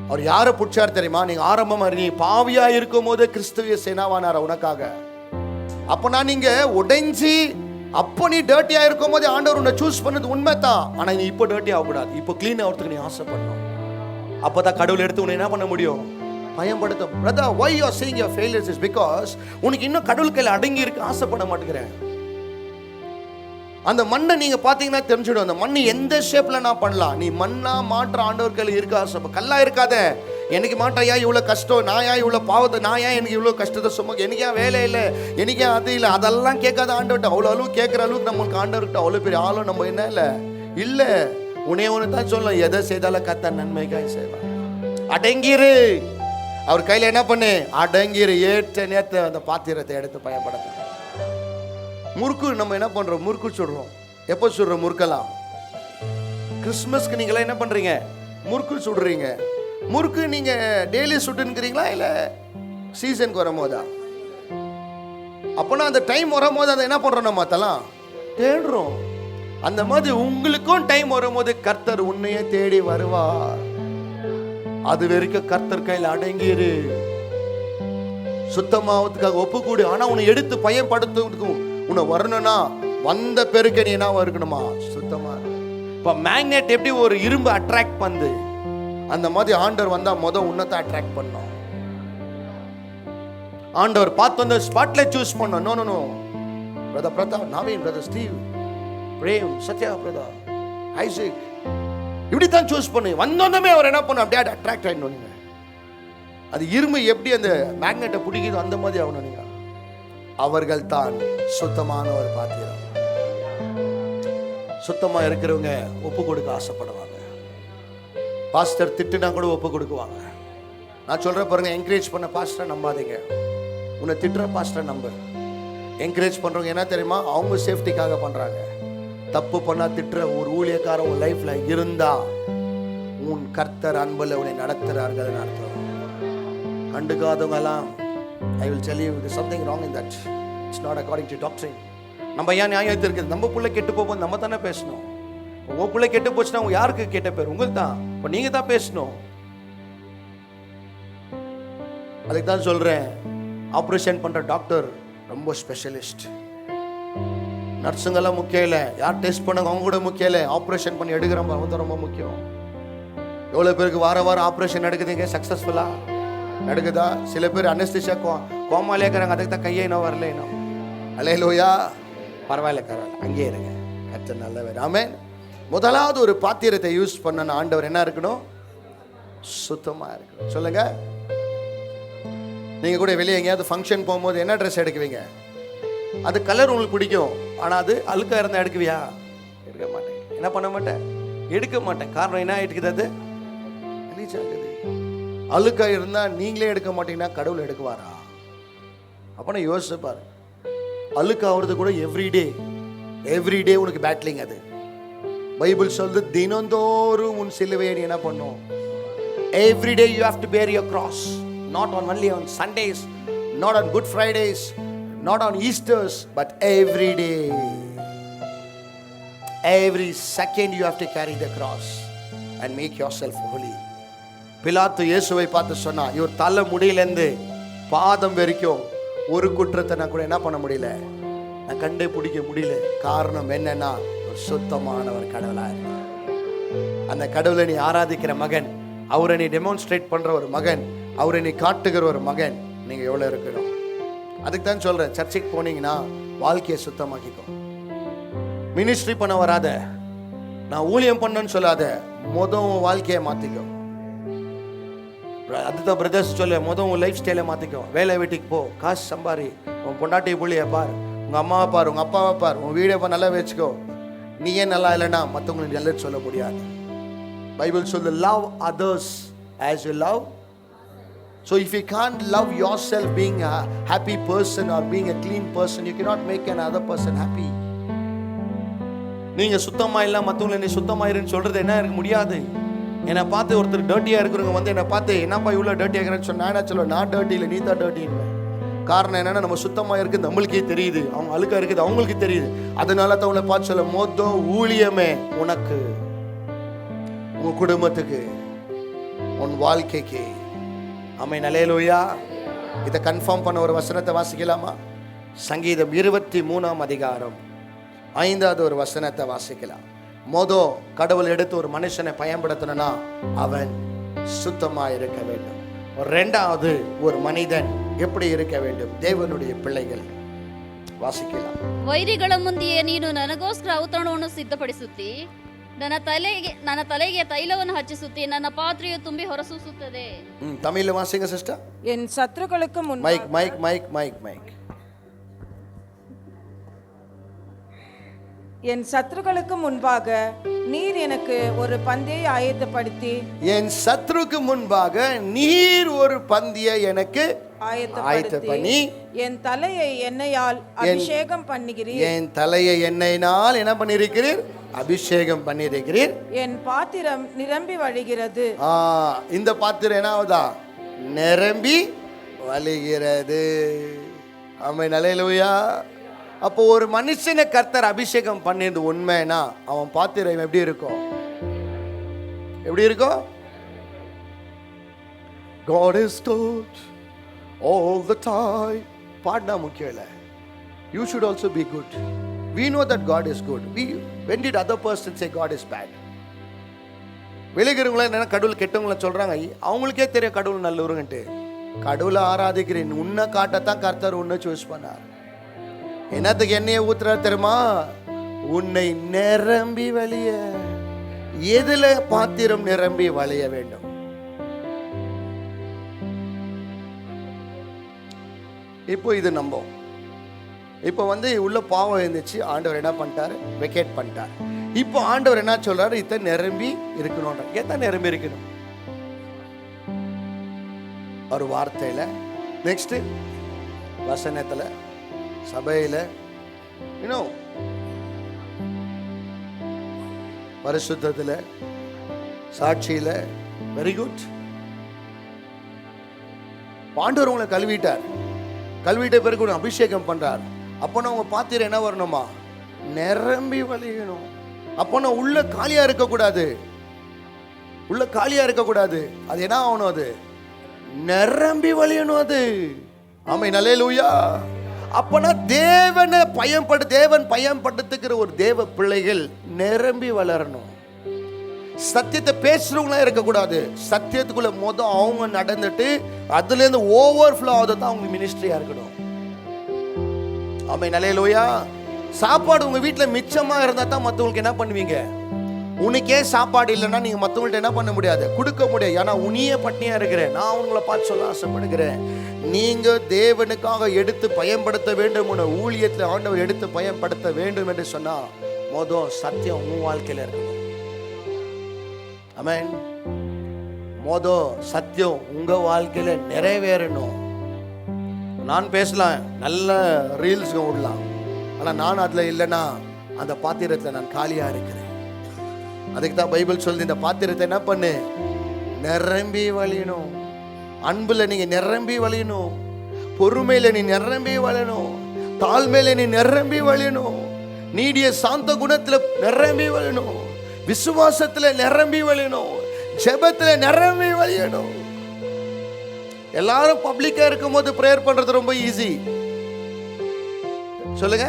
அவர் யாரை பிடிச்சார் தெரியுமா? நீங்க ஆரம்பமா நீ பாவியா இருக்கும் போது கிறிஸ்துவ சேனாவானார உனக்காக. அப்பனா நீங்க உடைஞ்சி, அப்போ நீ டர்ட்டியா இருக்கும் போது ஆண்டவர் உன்னை சூஸ் பண்ணது உண்மைதான். ஆனா நீ இப்போ டர்ட்டி ஆகக்கூடாது, இப்போ கிளீன் ஆகிறதுக்கு நீ ஆசைப்படணும். அப்பதான் கடவுள் எடுத்து உன்னை என்ன பண்ண முடியும்? பயன்படுத்தும். brother, why you are seeing your failures is because உனக்கு இன்னும் கடவுள் கையில் அடங்கி இருக்க ஆசைப்பட மாட்டேங்கிறேன். அந்த மண்ணை நீங்க பாத்தீங்கன்னா தெரிஞ்சிடும், அந்த மண்ணு எந்த ஷேப்ல நான் பண்ணலாம். நீ மண்ணா மாற்ற ஆண்டவர் கையில் இருக்க ஆசை. கல்லா இருக்காத. எனக்கு மாட்டாயா இவ்வளவு கஷ்டம், நான் ஏன் இவ்வளவு பாவத்தை, நான் ஏன் எனக்கு இவ்வளவு கஷ்டத்தை சுமக்க, எனக்கு ஏன் வேலை இல்லை, எனக்கு ஏன் அது இல்லை, அதெல்லாம் கேட்காத ஆண்டவர்கிட்ட. அவ்வளோ அளவு கேட்குற அளவுக்கு நம்மளுக்கு ஆண்டவர்கிட்ட அவ்வளோ பெரிய ஆளும் நம்ம என்ன இல்லை இல்லை. உனே ஒன்று தான் சொல்லலாம், எதை செய்தாலும் கர்த்தர் நன்மைக்காக செய்வார். அடங்கிரு, அவர் கையில் என்ன பண்ணு, அடங்கிரு. ஏற்ற நேரத்தை அந்த பாத்திரத்தை எடுத்து பயன்படுத்த. முறுக்கு நம்ம என்ன பண்றோம்? முறுக்கு சுடுறோம். எப்போ சுடுறோம் முறுக்கலாம்? கிறிஸ்மஸ்க்கு நீங்களாம் என்ன பண்றீங்க? முறுக்கு சுடுறீங்க. முறுக்கு நீங்க டெய்லி சுட்டுங்கிறீங்களா இல்லை சீசனுக்கு வரும்போதா? அப்போனா அந்த டைம் வரும்போது அதை என்ன பண்றோம்? நம்ம அதெல்லாம் தேடுறோம். அந்த மாதிரி உங்களுக்கும் டைம் வரும்போது கர்த்தர் உன்னையே தேடி வருவார். அது வரைக்கும் கர்த்தர் கையில் அடங்கிரு. சுத்தமாவதுக்காக ஒப்புக்கூடு. ஆனா உன்னை எடுத்து பயன்படுத்துவதுக்கும் உன்னை வரணும்னா வந்த பெருக்க நீ என்ன இருக்கணுமா? சுத்தமா. இப்ப மேக்னெட் எப்படி ஒரு இரும்பு அட்ராக்ட் பண்ணுது, அந்த மாதிரி ஆண்டவர் வந்தா உன்னத்தை அட்ராக்ட் பண்ணோம். ஆண்டவர் பார்த்து வந்து ஸ்பாட்ல சூஸ் பண்ணோம். No no no brother Prathap, Naveen, brother Steve, Prem, Sathya, brother Isaac, இப்படித்தான் சூஸ் பண்ணு. வந்தோன்னே அவர் என்ன பண்ண, அப்படியே அட்ராக்ட் ஆயிடணும். நீங்க அது இரும்பு எப்படி அந்த மேக்னெட்டை பிடிக்குதோ அந்த மாதிரி ஆகணும். நீங்க அவர்கள் தான் சுத்தமான ஒரு பாத்திரம். சுத்தமா இருக்கிறவங்க ஒப்பு கொடுக்க ஆசைப்படுவாங்க. பாஸ்டர் திட்டுனா கூட ஒப்பு கொடுக்குவாங்க. நான் சொல்ற பாருங்க, என்கரேஜ் பண்ண பாஸ்டர் நம்பாதீங்க, உன்னை திட்டுற பாஸ்டர் நம்பு. என்கரேஜ் பண்றவங்க என்ன தெரியுமா? அவங்க சேஃப்டிக்காக பண்றாங்க. தப்பு பண்ணா திட்டுற ஒரு ஊழியக்காரன் உன் லைஃப்ல இருந்தா உன் கர்த்தர் அன்புல உன்னை நடத்துறார்கள் அர்த்தம். கண்டுக்காதவங்க எல்லாம், I will tell you there's something wrong in that. It's not according to doctrine. நம்ம ஏன் நியாயத்தை இருக்குது? நம்ம பிள்ளை கெட்டு போகும்போது நம்ம தானே பேசணும். உங்க பிள்ளை கெட்டு போச்சுன்னா யாருக்கு கெட்ட பேர்? உங்களுக்கு தான். இப்போ நீங்க தான் பேசணும். அதுக்கு தான் சொல்றேன், ஆப்ரேஷன் பண்ற டாக்டர் ரொம்ப ஸ்பெஷலிஸ்ட். நர்ஸுங்கெல்லாம் முக்கியம் இல்லை, யார் டெஸ்ட் பண்ணாங்க அவங்க கூட முக்கியம் இல்லை, ஆப்ரேஷன் பண்ணி எடுக்கிறவங்க அவங்க ரொம்ப முக்கியம். எவ்வளோ பேருக்கு வாரம் ஆப்ரேஷன் நடக்குதுங்க, சக்ஸஸ்ஃபுல்லா நடக்குதா? சில பேர் அனஸ்தீசியா கோமாலே இருக்கிறாங்க, அதுக்கு தான் கையே இன்னும் வரல. இன்னும் அல்லேலூயா. பரவாயில்ல அங்கேயே இருங்க, கர்த்தர் நல்லவர். ஆமென். முதலாவது ஒரு பாத்திரத்தை யூஸ் பண்ண ஆண்டவர் என்ன இருக்கணும்? சுத்தமா இருக்கணும். சொல்லுங்க. நீங்க கூட வெளியே எங்கேயாவது ஃபங்க்ஷன் போகும்போது என்ன ட்ரெஸ் எடுக்குவீங்க? அது கலர் உங்களுக்கு பிடிக்கும், ஆனா அது அழுக்கா இருந்தா எடுக்குவியா? எடுக்க மாட்டேன். என்ன பண்ண மாட்டேன்? எடுக்க மாட்டேன். காரணம் என்ன ஆயிட்டுக்குது? அது ரிலீஸ் ஆகுது. அழுக்கா இருந்தா நீங்களே எடுக்க மாட்டீங்கன்னா கடவுள் எடுக்குவாரா? அப்பனா யோசிச்சு பாரு. அழுக்காவது கூட எவ்ரிடே உனக்கு பேட்லிங். அது பைபிள் சொல்லுது, தினந்தோறும் உன் சிலுவையை நீ என்ன பண்ணும்? எவ்ரிடே யூ ஹேவ் டு பேர் your cross. Not only on Sundays, not on good Fridays, not on Easters, but every day, every second you have to carry the cross and make yourself holy. பிலாத்து இயேசுவை பார்த்து சொன்னா, இவர் தலை முடியிலேருந்து பாதம் வரைக்கும் ஒரு குற்றத்தை நான் கூட என்ன பண்ண முடியல, நான் கண்டே பிடிக்க முடியல. காரணம் என்னன்னா, ஒரு சுத்தமானவர் கடவுளா இருக்கு. அந்த கடவுளை நீ ஆராதிக்கிற மகன், அவரை நீ டெமான்ஸ்ட்ரேட் பண்ற ஒரு மகன், அவரை நீ காட்டுகிற ஒரு மகன், நீங்க எவ்வளவு இருக்கணும்? அதுக்கு தான் சொல்றேன், சர்ச்சுக்கு போனீங்கன்னா வாழ்க்கையை சுத்தமாக்கிக்கோ. மினிஸ்ட்ரி பண்ண வராத, நான் ஊழியம் பண்ணேன்னு சொல்லாத, உன் வாழ்க்கையை மாத்திக்கோ. அதுதான் பிரதர்ஸ் சொல்ல, உன் லைஃப் ஸ்டைலை மாத்திக்கோ. வேலை வீட்டுக்கு போ, காசு சம்பாரி, உன் பொண்டாட்டி புள்ளிய பார், உங்க அம்மாவை பார், உங்க அப்பாவை பார், உன் வீடை நல்லா வச்சுக்கோ. நீ ஏன் நல்லா இல்லைன்னா மற்றவங்களுக்கு நல்லது சொல்ல முடியாது. பைபிள் சொல்லு, love others as you love. So if you can't love yourself being a happy person or being a clean person, you cannot make another person happy. நீங்க சுத்தமா இல்ல மத்தவங்களை நீ சுத்தமா இருன்னு சொல்றது என்ன இருக்க முடியாது. என்னை பார்த்து ஒருத்தர் டர்ட்டியா இருக்கிறவங்க வந்து என்னை பார்த்து என்னப்பா இவ்வளோ டர்ட்டியா இருக்கிறேன்னு சொன்னா என்ன சொல்லுவேன், நான் டர்ட்டி இல்லை, நீ தான் டர்ட்டின்னு. காரணம் என்னன்னா, நம்ம சுத்தமா இருக்குது நம்மளுக்கே தெரியுது, அவங்க அழுக்கா இருக்குது அவங்களுக்கு தெரியுது. அதனால தான் அவங்களை பார்த்து சொல்ல, மொத்தம் ஊழியமே உனக்கு, உன் குடும்பத்துக்கு, உன் வாழ்க்கைக்கு. ஆமென், அல்லேலூயா. இதை கன்ஃபார்ம் பண்ண ஒரு வசனத்தை வாசிக்கலாமா? சங்கீதம் 23ஆம் அதிகாரம் 5வது ஒரு வசனத்தை வாசிக்கலாம். கடவுள் எடுத்து ஒரு மனுஷனை பயன்படுத்தணும்னா அவன் சுத்தமா இருக்க வேண்டும். ரெண்டாவது, ஒரு மனிதன் எப்படி இருக்க வேண்டும்? தேவனுடைய பிள்ளைகள். வாசிக்கலாம். ವೈರಿಗಳ ಮುಂದೆಯೇ ನೀನು ನನಗೋಸ್ಕರ ಔತಣವನ್ನು ಸಿದ್ಧಪಡಿಸುತ್ತಿ, ನನ್ನ ತಲೆಗೆ ತೈಲವನ್ನು ಹಚ್ಚಿಸುತ್ತಿ, ನನ್ನ ಪಾತ್ರೆಯು ತುಂಬಿ ಹೊರಸೂಸುತ್ತದೆ. தமிழ்ல வாசிங்க சிஸ்டர். என் சத்துருக்களுக்கு முன் மைக் என் சத்துருக்களுக்கு முன்பாக நீர் எனக்கு ஒரு பந்தியை ஆயத்தப்படுத்தி, என் சத்துருக்கு முன்பாக நீர் ஒரு பந்தியை எனக்கு ஆயத்தப்படுத்தி என் தலையை எண்ணெயால் அபிஷேகம் பண்ணுகிறீர். என் தலையை எண்ணெயினால் என்ன பண்ணிருக்கிறீர்? அபிஷேகம் பண்ணிருக்கிறீர். என் பாத்திரம் நிரம்பி வழிகிறது. இந்த பாத்திரம் என்னாவதா? நிரம்பி வழிகிறது. ஆமென், அல்லேலூயா. அப்போ ஒரு மனுஷனை கர்த்தர் அபிஷேகம் பண்ணியது உண்மைனா அவன் பாத்திரம் எப்படி இருக்கும்? எப்படி இருக்கும்? God is good all the time. Patna முக்கியம் இல்லை. You should also be good. We know that God is good. When did other person say God is bad? வெளிக்கிறவங்கள என்ன கடவுள் கெட்டவங்கள சொல்றாங்க, அவங்களுக்கே தெரியும் கடவுள் நல்லவருன்ட்டு. கடவுளை ஆராதிக்கிறேன் உன்னை காட்டத்தான் கர்த்தர் உன்னை சூஸ் பண்ணார். என்னத்துக்கு எண்ணெயை ஊத்துறா தெரியுமா? உன்னை நிரம்பி வழிய. எதுல பாத்திரம் நிரம்பி வழிய வேண்டும்? இப்போ இது நம்பும். இப்போ உள்ள பாவம் இருந்துச்சு, ஆண்டவர் என்ன பண்ணிட்டாரு? வெக்கேட் பண்ணிட்டார். இப்போ ஆண்டவர் என்ன சொல்றாரு? இத நிரம்பி இருக்கணும். எத்தனை நிரம்பி இருக்கணும்? ஒரு வார்த்தையில, நெக்ஸ்ட் வசனத்துல, சபையில, பரிசுத்தத்துல, சாட்சியில. Very good. ஆண்டவர் உங்களை கழுவிட்டார். கழுவிட்ட பிறகு அபிஷேகம் பண்றார். அப்போனா உங்க பாத்திரம் என்ன வரணுமா? நிரம்பி வழியணும். அப்போனா உள்ள காலியா இருக்கக்கூடாது. உள்ள காலியா இருக்கக்கூடாது. அது என்ன ஆகணும்? அது நிரம்பி வழியணும். அது ஆமென், அல்லேலூயா. அப்பனா தேவன் பயன்படுத்துகிற ஒரு தேவ பிள்ளைகள் நிரம்பி வளரணும். சத்தியத்தை பேசுறவங்களா இருக்கக்கூடாது. சத்தியத்துக்குள்ள அவங்க நடந்துட்டு அதுல இருந்து ஓவர்ஃப்ளோ ஆகுது அவங்க மினிஸ்ட்ரியா இருக்கணும். ஆமென், அல்லேலூயா. சாப்பாடு உங்க வீட்டுல மிச்சமா இருந்தா தான் மத்தவங்களுக்கு என்ன பண்ணுவீங்க? உனக்கே சாப்பாடு இல்லைன்னா நீங்க மற்றவங்கள்ட்ட என்ன பண்ண முடியாது? கொடுக்க முடியாது. ஏன்னா உனியே பட்னியா இருக்கிறேன். நான் உங்களை பார்த்து சொல்ல ஆசைப்படுகிறேன், நீங்க தேவனுக்காக எடுத்து பயன்படுத்த வேண்டும். ஊழியத்தில் ஆண்டவர் எடுத்து பயன்படுத்த வேண்டும் என்று சொன்னா சத்தியம் உன் வாழ்க்கையில இருக்கணும். ஆமென். சத்தியம் உங்க வாழ்க்கையில நிறைவேறணும். நான் பேசலாம், நல்ல ரீல்ஸ் விடலாம், ஆனா நான் அதுல இல்லைன்னா அந்த பாத்திரத்துல நான் காலியா இருக்கிறேன். அதுக்கு தான் பைபிள் சொல்லுது, இந்த பாத்திரத்தை என்ன பண்ணு? நிரம்பி வழியணும். அன்புல நீங்க நிரம்பி வழியணும். பொறுமையில நீ நிரம்பி வழியணும். தாழ்மையில நீ நிரம்பி வழியணும். நீடிய சாந்த குணத்துல நிரம்பி வழியணும். விசுவாசத்துல நிரம்பி வழியணும். ஜெபத்துல நிரம்பி வழியணும். எல்லாரும் பப்ளிக்கா இருக்கும் போது பிரேயர் பண்றது ரொம்ப ஈஸி. சொல்லுங்க.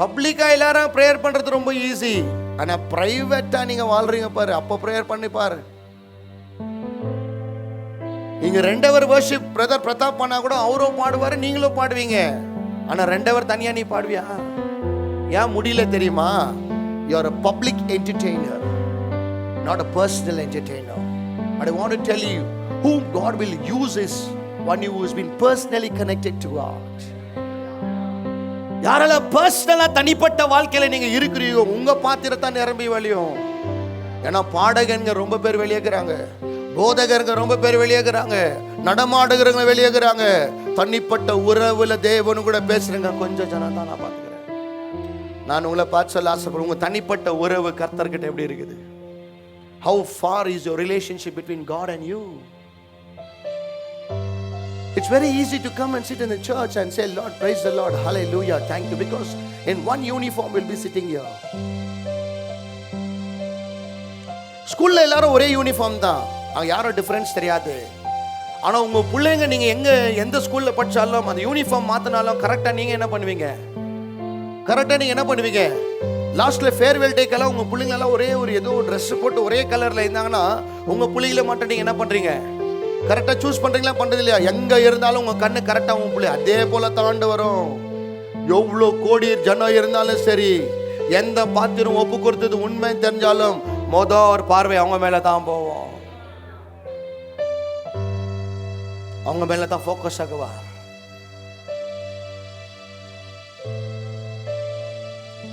பப்ளிக்கா எல்லாரும் பிரேயர் பண்றது ரொம்ப ஈஸி. ஆனா பிரைவேட்டா நீங்க வாழ்றீங்க பாரு, அப்ப பிரேயர் பண்ணி பாரு. இங்க 2 hour worship பிரதர் பிரதாப் பண்ணா கூட அவரும் பாடுவாரு, நீங்களும் பாடுவீங்க. ஆனா 2 hour தனியா நீ பாடுவியா? ஏன் முடியல தெரியுமா? You are a public entertainer, not a personal entertainer. But I want to tell you, whom God will use is one who has been personally connected to God. யாரெல்லாம் பர்சனலா தனிப்பட்ட வாழ்க்கையில நீங்க இருக்கிறீங்க, உங்க பாத்திரத்தை நிரம்பி வழியும். ஏன்னா பாடகங்க ரொம்ப பேர் வெளியேறாங்க, போதகருங்க ரொம்ப பேர் வெளியேறாங்க, நடமாடுகிறவங்க வெளியேறாங்க. தனிப்பட்ட உறவுல தேவனு கூட பேசுறேங்க, கொஞ்சம் ஜனம் தான் நான் பார்த்துக்கிறேன். நான் உங்களை பார்த்து சொல்ல ஆசைப்படுறேன், உங்க தனிப்பட்ட உறவு கர்த்தர்கிட்ட எப்படி இருக்குது? How far is your relationship between God and you? It's very easy to come and sit in the church and say, Lord, praise the Lord, hallelujah, thank you, because in one uniform we'll be sitting here. ஸ்கூல்ல எல்லாரும் ஒரே யூனிஃபார்ம் தான், அங்க யாரும் டிஃபரன்ஸ் தெரியாது. ஆனா உங்க பிள்ளைங்க நீங்க எந்த ஸ்கூல்ல படிச்சாலும் அந்த யூனிஃபார்ம் மாத்தினாலும் கரெக்டா நீங்க என்ன பண்ணுவீங்க? லாஸ்ட்ல ஃபேர்வெல் டேக்கெல்லாம் உங்க பிள்ளைங்களெல்லாம் ஒரே ஒரு ஏதோ ட்ரெஸ் போட்டு ஒரே கலர்ல இருந்தாங்கன்னா உங்க பிள்ளைகளை மட்டும் நீங்க என்ன பண்றீங்க? கரெக்டா சூஸ் பண்றீங்களா, பண்றது இல்லையா? எங்க இருந்தாலும் உங்க கண்ணு கரெக்டா உங்க பிள்ளை அதே போல தாண்டு வரும். எவ்வளோ கோடி ஜனம் இருந்தாலும் சரி, எந்த பாத்திரம் ஒப்பு கொடுத்தது உண்மை தெரிஞ்சாலும் ஒரு பார்வை அவங்க மேல தான் போவோம், அவங்க மேல தான் ஃபோக்கஸ் ஆகுவா.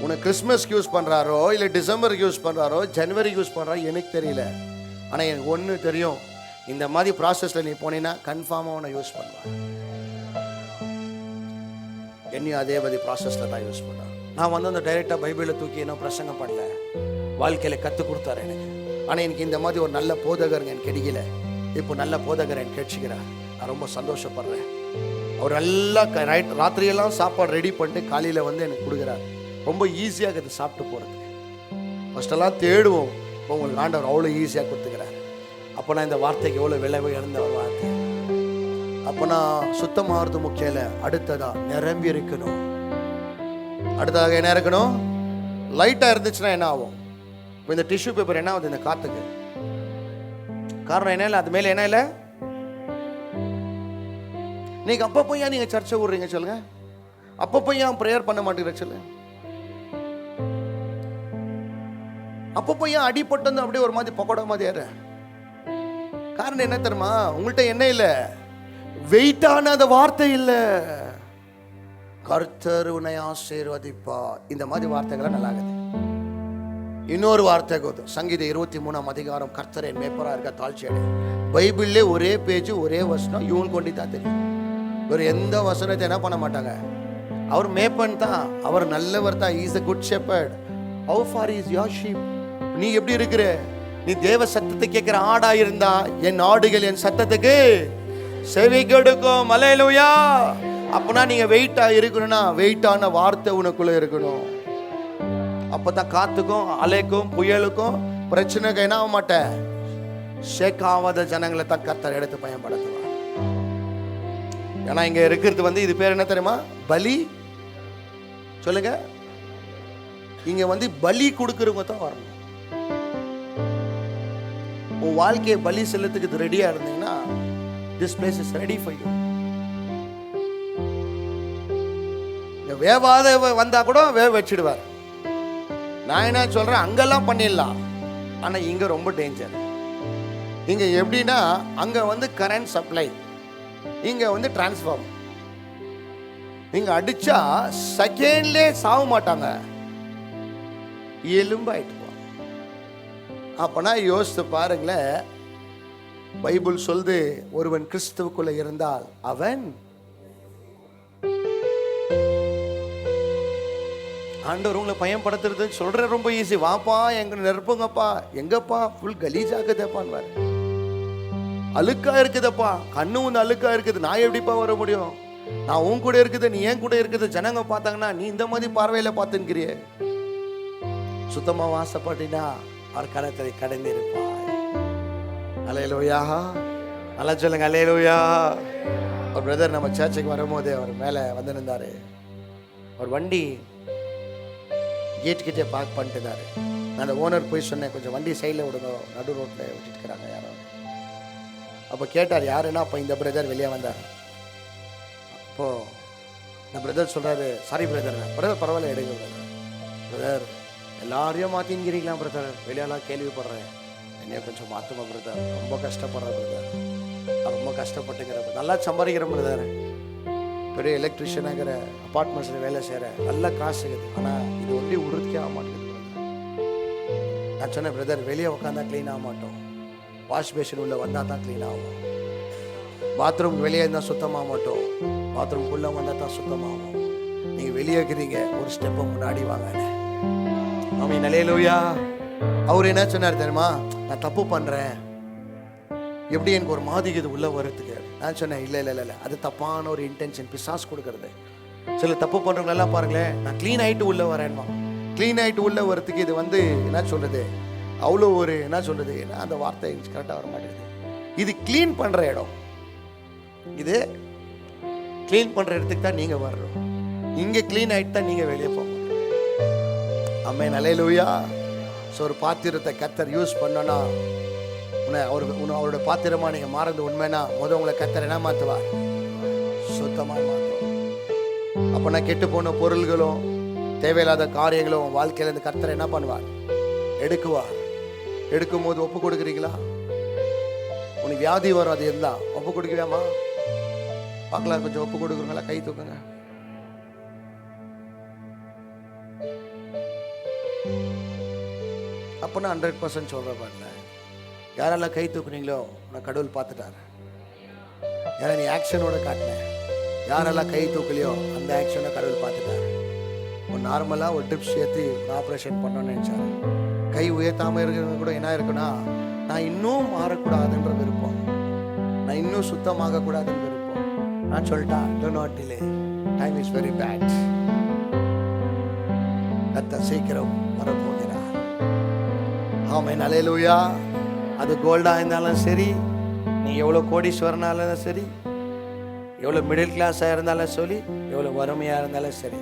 உனக்கு கிறிஸ்மஸ்க்கு யூஸ் பண்றாரோ இல்லை டிசம்பருக்கு யூஸ் பண்றாரோ ஜனவரிக்கு யூஸ் பண்றாரோ எனக்கு தெரியல. ஆனா எனக்கு ஒன்று தெரியும், இந்த மாதிரி ப்ராசஸ்ல நீ போனீங்கன்னா கன்ஃபார்மா உன்னை யூஸ் பண்ணுவான். என்னையும் அதே மாதிரி ப்ராசஸ்ல தான் யூஸ் பண்ணான். நான் வந்து அந்த டைரெக்டாக பைபிளை தூக்கி என்ன பிரசங்கம் பண்ணல, வாழ்க்கையில கற்றுக் கொடுத்தாரு எனக்கு. ஆனால் எனக்கு இந்த மாதிரி ஒரு நல்ல போதகர் எனக்கு கிடைக்கல. இப்போ நல்ல போதகர் எனக்கு கிடைச்சிக்கிறார், நான் ரொம்ப சந்தோஷப்படுறேன். அவர் நல்லா ராத்திரியெல்லாம் சாப்பாடு ரெடி பண்ணிட்டு காலையில் வந்து எனக்கு கொடுக்குறாரு. ரொம்ப ஈஸியாக அது சாப்பிட்டு போகிறதுக்கு. ஃபஸ்ட்டெல்லாம் தேடுவோம், இப்போ உங்களுக்கு ஆண்டவர் அவ்வளோ ஈஸியாக கொடுத்துக்கிறார். அப்போ நான் இந்த வார்த்தைக்கு எவ்வளோ விளைவு இழந்த ஒரு வார்த்தை. அப்போ நான் சுத்தமாகிறது முக்கியம் இல்லை, அடுத்ததாக நிரம்பி இருக்கணும். அடுத்ததாக என்ன இருக்கணும்? லைட்டாக இருந்துச்சுன்னா என்ன ஆகும்? இப்போ இந்த டிஷ்யூ பேப்பர் என்ன ஆகுது இந்த காற்றுக்கு? காரணம் என்ன இல்லை, அது மேலே என்ன இல்லை? நீங்கள் அப்பப்போ ஏன் நீங்கள் சர்ச்சை விடுறீங்க சொல்லுங்க? அப்பப்போ ஏன் ப்ரேயர் பண்ண மாட்டேங்கிற சொல்லுங்க? அப்பப்போ ஏன் அடிப்பட்டு வந்து அப்படியே ஒரு மாதிரி பக்கோடா மாதிரி ஏற? காரணம் என்ன தெரியுமா? உங்கள்கிட்ட என்ன இல்லை? வெயிட்டான அந்த வார்த்தை இல்லை. கர்த்தர் உன்னை ஆசீர்வதிப்பா, இந்த மாதிரி வார்த்தைகள்லாம் நல்லா இருக்குது. இன்னொரு வார்த்தை கோதும், சங்கீதம் 23ஆம் அதிகாரம், கர்த்தர் என் மேய்ப்பரா இருக்க தாழ்ச்சி அடை. பைபிள்லே ஒரே பேஜ் ஒரே வசனம் இவன் கொண்டு தான் தெரியும். வேறு எந்த வசனத்தை என்ன பண்ண மாட்டாங்க. அவர் மேய்ப்பன் தான், அவர் நல்லவர் தான். Is a good shepherd. How far is your sheep? நீ எப்படி இருக்கிற? நீ தேவ சத்தத்தை கேட்கிற ஆடா இருந்தா என் ஆடுகள் என் சத்தத்துக்கு செவி கொடுக்கும். அல்லேலூயா. அப்பனா நீங்க வெயிட்டா இருக்கணும்னா வெயிட்டான வார்த்தை உனக்குள்ள இருக்கணும். அப்பதான் காத்துக்கும் அலைக்கும் புயலுக்கும் பிரச்சனைக்கு என்ன ஆக மாட்டேன். ஷேக்காவாத ஜனங்களை தான் கர்த்தர் எடுத்து பயன்படுத்துவார். ஏன்னா இங்க இருக்கிறது வந்து இது பேர் என்ன தெரியுமா? பலி. சொல்லுங்க, இங்க வந்து பலி கொடுக்கறவங்க தான் வரணும். உன் வாழ்க்கையை பலி செலுத்துக்கு ரெடியா இருந்தீங்கன்னா this place is ready for you. வேவாத வந்தா கூட வேவ வச்சிடுவார். நான் என்ன சொல்றேன், அங்கெல்லாம் பண்ணிடலாம். ஆனா இங்க ரொம்ப டேஞ்சர். இங்க எப்படின்னா அங்க வந்து கரண்ட் சப்ளை, இங்க வந்து டிரான்ஸ்ஃபார்ம். இங்க அடிச்சா செகண்ட்லே சாக மாட்டாங்க, எலும்பாயிட்டு. அப்பனா யோசித்து பாருங்களேன். பைபிள் சொல்லுது, ஒருவன் கிறிஸ்துவுக்குள்ள இருந்தால் அவன் ஆண்டவர் உங்களை பயன்படுத்துறது சொல்ற ரொம்ப ஈஸி. வாப்பா எங்க நெருப்புங்கப்பா, எங்கப்பா ஃபுல் கலீஜாக்குதப்பான்னு, அழுக்கா இருக்குதப்பா, கண்ணு வந்து அழுக்கா இருக்குது, நான் எப்படிப்பா வர முடியும்? நான் உன் கூட இருக்குது, நீ ஏன் கூட இருக்குது. ஜனங்க பார்த்தாங்கன்னா நீ இந்த மாதிரி பார்வையில பார்த்துக்கிறிய. சுத்தமா வாசப்பட்டினா அவர் கரத்தை கடந்து இருப்பாய். அல்லேலூயா. நல்லா சொல்லுங்க அல்லேலூயா. ஒரு பிரதர் நம்ம சர்ச்சுக்கு வரும்போது அவர் மேலே வந்து நின்றாரு. ஒரு வண்டி கேட் கிட்டே பார்க் பண்ணிட்டுதாரு. நான் அந்த ஓனர் போய் சொன்னேன், கொஞ்சம் வண்டி சைடில் விடுங்க, நடு ரோட்டில் விட்டுட்டுக்கிறாங்க யாரோ. அப்போ கேட்டார் யாருன்னா, அப்போ இந்த பிரதர் வெளியே வந்தார். அப்போது இந்த பிரதர் சொல்கிறாரு, சாரி பிரதர். பிரதர் பரவாயில்ல, எடுங்க பிரதர். எல்லாரையும் மாற்றிங்கிறீங்களா பிரதர்? வெளியெல்லாம் கேள்விப்படுறேன், என்னைய கொஞ்சம் மாற்றுமா பிரதர், ரொம்ப கஷ்டப்படுறேன் பிரதர், ரொம்ப கஷ்டப்பட்டுங்கிற, நல்லா சம்பாதிக்கிற பிரதர், பெரிய எலக்ட்ரிஷியனாகிற, அப்பார்ட்மெண்ட்ஸில் வேலை செய்கிறேன், நல்ல காசு இருக்குது, ஆனால் இது ஒண்டி உறுதிக்கே ஆக மாட்டேங்குது. நான் சொன்னேன், பிரதர் வெளியே உட்காந்தா க்ளீன் ஆக மாட்டோம், வாஷ் பேஷன் உள்ள வந்தால் தான் க்ளீன் ஆகும். பாத்ரூம் வெளியே இருந்தால் சுத்தமாக மாட்டோம், பாத்ரூம் உள்ளே வந்தால் தான் சுத்தமாகும். நீங்கள் வெளியே இருக்கிறீங்க, ஒரு ஸ்டெப்பை முன்னாடி வாங்க. ஆமென், அல்லேலூயா. அவர் என்ன சொன்னார் தெரியுமா? நான் தப்பு பண்ணுறேன், எப்படி எனக்கு ஒரு மாதிரிக்குது உள்ளே வர்றதுக்கு. நான் சொன்னேன், இல்லை இல்லை இல்லை, அது தப்பான ஒரு இன்டென்ஷன், பிசாஸ் கொடுக்கறது. சில தப்பு பண்ணுறவங்களெல்லாம் பாருங்களேன், நான் க்ளீன் ஆகிட்டு உள்ளே வரேன்மா. க்ளீன் ஆகிட்டு உள்ளே வரத்துக்கு இது வந்து என்ன சொல்கிறது, அவ்வளோ ஒரு என்ன சொல்கிறது, ஏன்னா அந்த வார்த்தை கரெக்டாக வர மாட்டேங்குது. இது க்ளீன் பண்ணுற இடம், இது க்ளீன் பண்ணுற இடத்துக்கு தான் நீங்கள் வரணும். இங்கே க்ளீன் ஆகிட்டு தான் நீங்கள் வெளியே போகணும். ஆமென், அல்லேலூயா. ஸோ ஒரு பாத்திரத்தை கர்த்தர் யூஸ் பண்ணோன்னா, அவரோட பாத்திரமாக நீங்கள் மாறது உண்மைனா, உங்களை கர்த்தர் என்ன மாற்றுவார்? சுத்தமாக மாற்றுவார். அப்போ நான் கெட்டு போன பொருள்களும் தேவையில்லாத காரியங்களும் வாழ்க்கையில் இந்த கர்த்தர் என்ன பண்ணுவார்? எடுக்குவார். எடுக்கும் போது ஒப்பு கொடுக்குறீங்களா? உனக்கு வியாதி வரும், அது இருந்தா ஒப்பு கொடுக்கலாமா? பார்க்கலாம், கொஞ்சம் ஒப்பு கொடுக்குறீங்களா? கை தூக்குங்க. அப்போனா 100% சொல்கிற பாருங்க, யாரெல்லாம் கை தூக்குனீங்களோ நான் கடவுள் பார்த்துட்டார். ஏன்னா நீ ஆக்ஷனோட காட்டினேன். யாரெல்லாம் கை தூக்கலையோ அந்த ஆக்ஷனை கடவுள் பார்த்துட்டார். ஒரு நார்மலாக ஒரு ட்ரிப்ஸ் ஏற்றி ஒரு ஆப்ரேஷன் பண்ணோன்னு நினச்சாரு. கை உயர்த்தாமல் இருக்கிறவங்க கூட என்ன இருக்குன்னா, நான் இன்னும் மாறக்கூடாதுன்ற விருப்பம், நான் இன்னும் சுத்தமாக கூடாதுன்னு விருப்பம். நான் சொல்லிட்டா, do not delay, time is very bad. கர்த்தர் சீக்கிரம் வரப்போகிறார். ஆமென், அல்லேலூயா. அது கோல்டாக இருந்தாலும் சரி, நீ எவ்வளோ கோடீஸ்வரனாலும் சரி, எவ்வளோ மிடில் கிளாஸாக இருந்தாலும் சரி, எவ்வளோ வறுமையாக இருந்தாலும் சரி,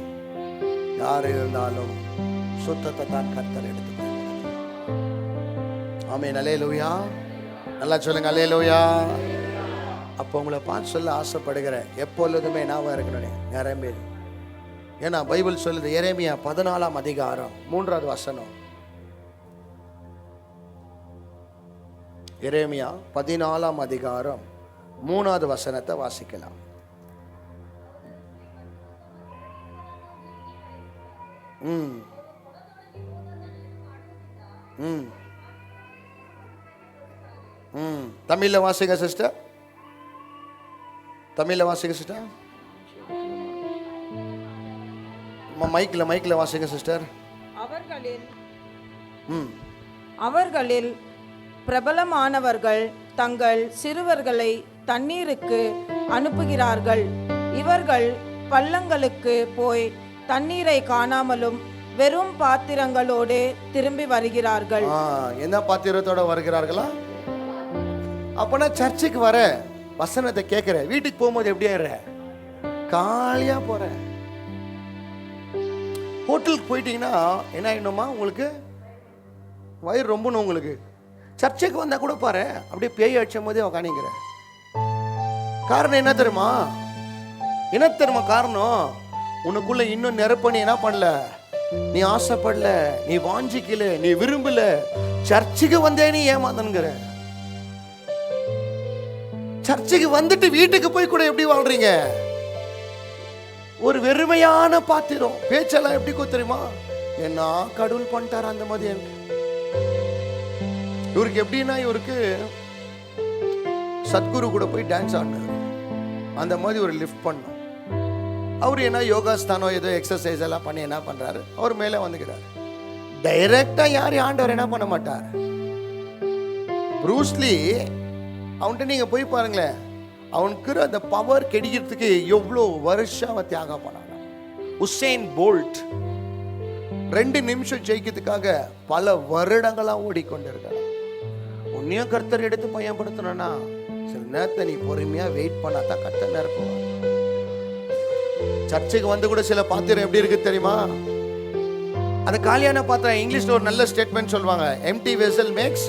யார் இருந்தாலும் சுத்தத்தை தான் கர்த்தர் எடுத்துக்கொள்கிறார். ஆமென், அல்லேலூயா. நல்லா சொல்லுங்க, அல்லேலூயா. அப்போ உங்களை பார்த்து சொல்ல ஆசைப்படுகிறேன், எப்பொழுதுமே நான் இருக்கணும் எரேமியா. ஏன்னா பைபிள் சொல்லுது, எரேமியா 14ஆம் அதிகாரம் 3வது வசனம். எரேமியா 14ஆம் அதிகாரம் 3வது வசனத்தை வாசிக்கலாம். தமிழ்ல வாசிங்க சிஸ்டர், தமிழ்ல வாசிங்க சிஸ்டர். மைக்கில் வாசிங்க சிஸ்டர். அவர்களில் பிரபலமானவர்கள் தங்கள் சிறுவர்களை தண்ணீருக்கு அனுப்புகிறார்கள். இவர்கள் பள்ளங்களுக்கு போய் தண்ணீரை காணாமலும் வெறும் பாத்திரங்களோடு திரும்பி வருகிறார்கள். என்ன பாத்திரத்தோட வருகிறார்களா? அப்பனா சர்ச்சுக்கு வர வசனத்தை கேட்கிற, வீட்டுக்கு போகும்போது எப்படி ஆயிடுற? காலியா போற. ஹோட்டலுக்கு போயிட்டீங்கன்னா என்ன ஆயிடணுமா? உங்களுக்கு வயிறு ரொம்பணும். உங்களுக்கு சர்ச்சைக்கு வந்தா கூட பாரு, அப்படியே பேய் அடிச்சும் போதே உக்காணிங்கிற. காரணம் என்ன தெரியுமா? என்ன தெரியுமா காரணம்? உனக்குள்ள இன்னும் நிரப்ப நீ என்ன பண்ணல, நீ ஆசைப்படல, நீ வாஞ்சிக்கல, நீ விரும்பல. சர்ச்சுக்கு வந்தே நீ ஏமாந்தனுங்கிற. சர்ச்சுக்கு வந்துட்டு வீட்டுக்கு போய் கூட எப்படி வாழ்றீங்க? ஒரு வெறுமையான பாத்திரம். பேச்செல்லாம் எப்படி தெரியுமா? என்ன கடவுள் பண்ணிட்டார் அந்த மாதிரி. இவருக்கு எப்படின்னா, இவருக்கு சத்குரு கூட போய் டான்ஸ் ஆடினார், அந்த மாதிரி ஒரு லிஃப்ட் பண்ணோம். அவர் என்ன யோகாஸ்தானம் ஏதோ எக்ஸசைஸ் எல்லாம் பண்ணி என்ன பண்றாரு, அவர் மேலே வந்துக்கிறார். டைரக்டா யாரையும் ஆண்டவர் என்ன பண்ண மாட்டார். ப்ரூஸ்லி அவன்கிட்ட நீங்க போய் பாருங்களேன், அவனுக்கு அந்த பவர் கிடைக்கிறதுக்கு எவ்வளோ வருஷம் தியாகம் பண்ணாங்க. உசேன் போல்ட் 2 நிமிஷம் ஜெயிக்கிறதுக்காக பல வருடங்களா ஓடிக்கொண்டிருக்காங்க. உன்னையும் கர்த்தர் எடுத்து பயன்படுத்தணும்னா சில நேரத்தை நீ பொறுமையா வெயிட் பண்ணாதான் கர்த்தர் நிரப்புவார். சர்ச்சுக்கு வந்து கூட சில பாத்திரம் எப்படி இருக்கு தெரியுமா? அந்த காலியான பாத்திரம், இங்கிலீஷ்ல ஒரு நல்ல ஸ்டேட்மெண்ட் சொல்லுவாங்க, empty vessel makes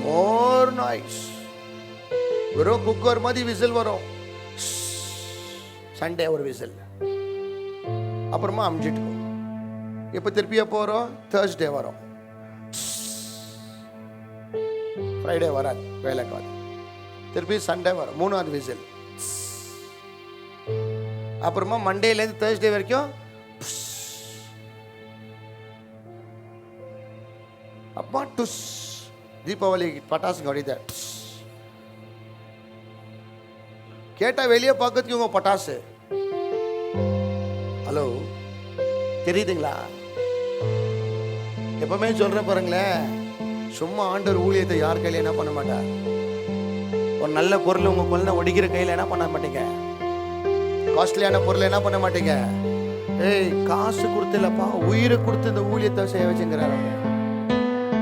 more noise. வெறும் குக்கர் மாதிரி விசில் வரும். சண்டே ஒரு விசில், அப்புறமா அமிச்சிட்டு இப்போ திருப்பியே போகிறோம். தேர்ஸ்டே வரும், ஃப்ரைடே வராது, வேலைக்கு வராது. திருப்பி சண்டே வரும், 3வது விசில். அப்புறமா மண்டேலேருந்து தேர்ஸ்டே வரைக்கும் அப்பா டுஸ். தீபாவளி பட்டாசுங்க வடித கேட்டா வெளியே பார்க்கறதுக்கு உங்க பட்டாசு. ஹலோ, தெரியுதுங்களா? எப்பவுமே சொல்றேன் பாருங்களேன், சும்மா ஆண்டவர் ஊழியத்தை யார் கையில என்ன பண்ண மாட்டார். ஒரு நல்ல பொருள் உங்க கொல்ல ஒடிக்கிற கையில என்ன பண்ண மாட்டீங்க, காஸ்ட்லியான பொருள் என்ன பண்ண மாட்டீங்க. ஏய், காசு கொடுத்துலப்பா, உயிரை கொடுத்து இந்த ஊழியத்தை செய்ய வச்சுங்கிறாரு.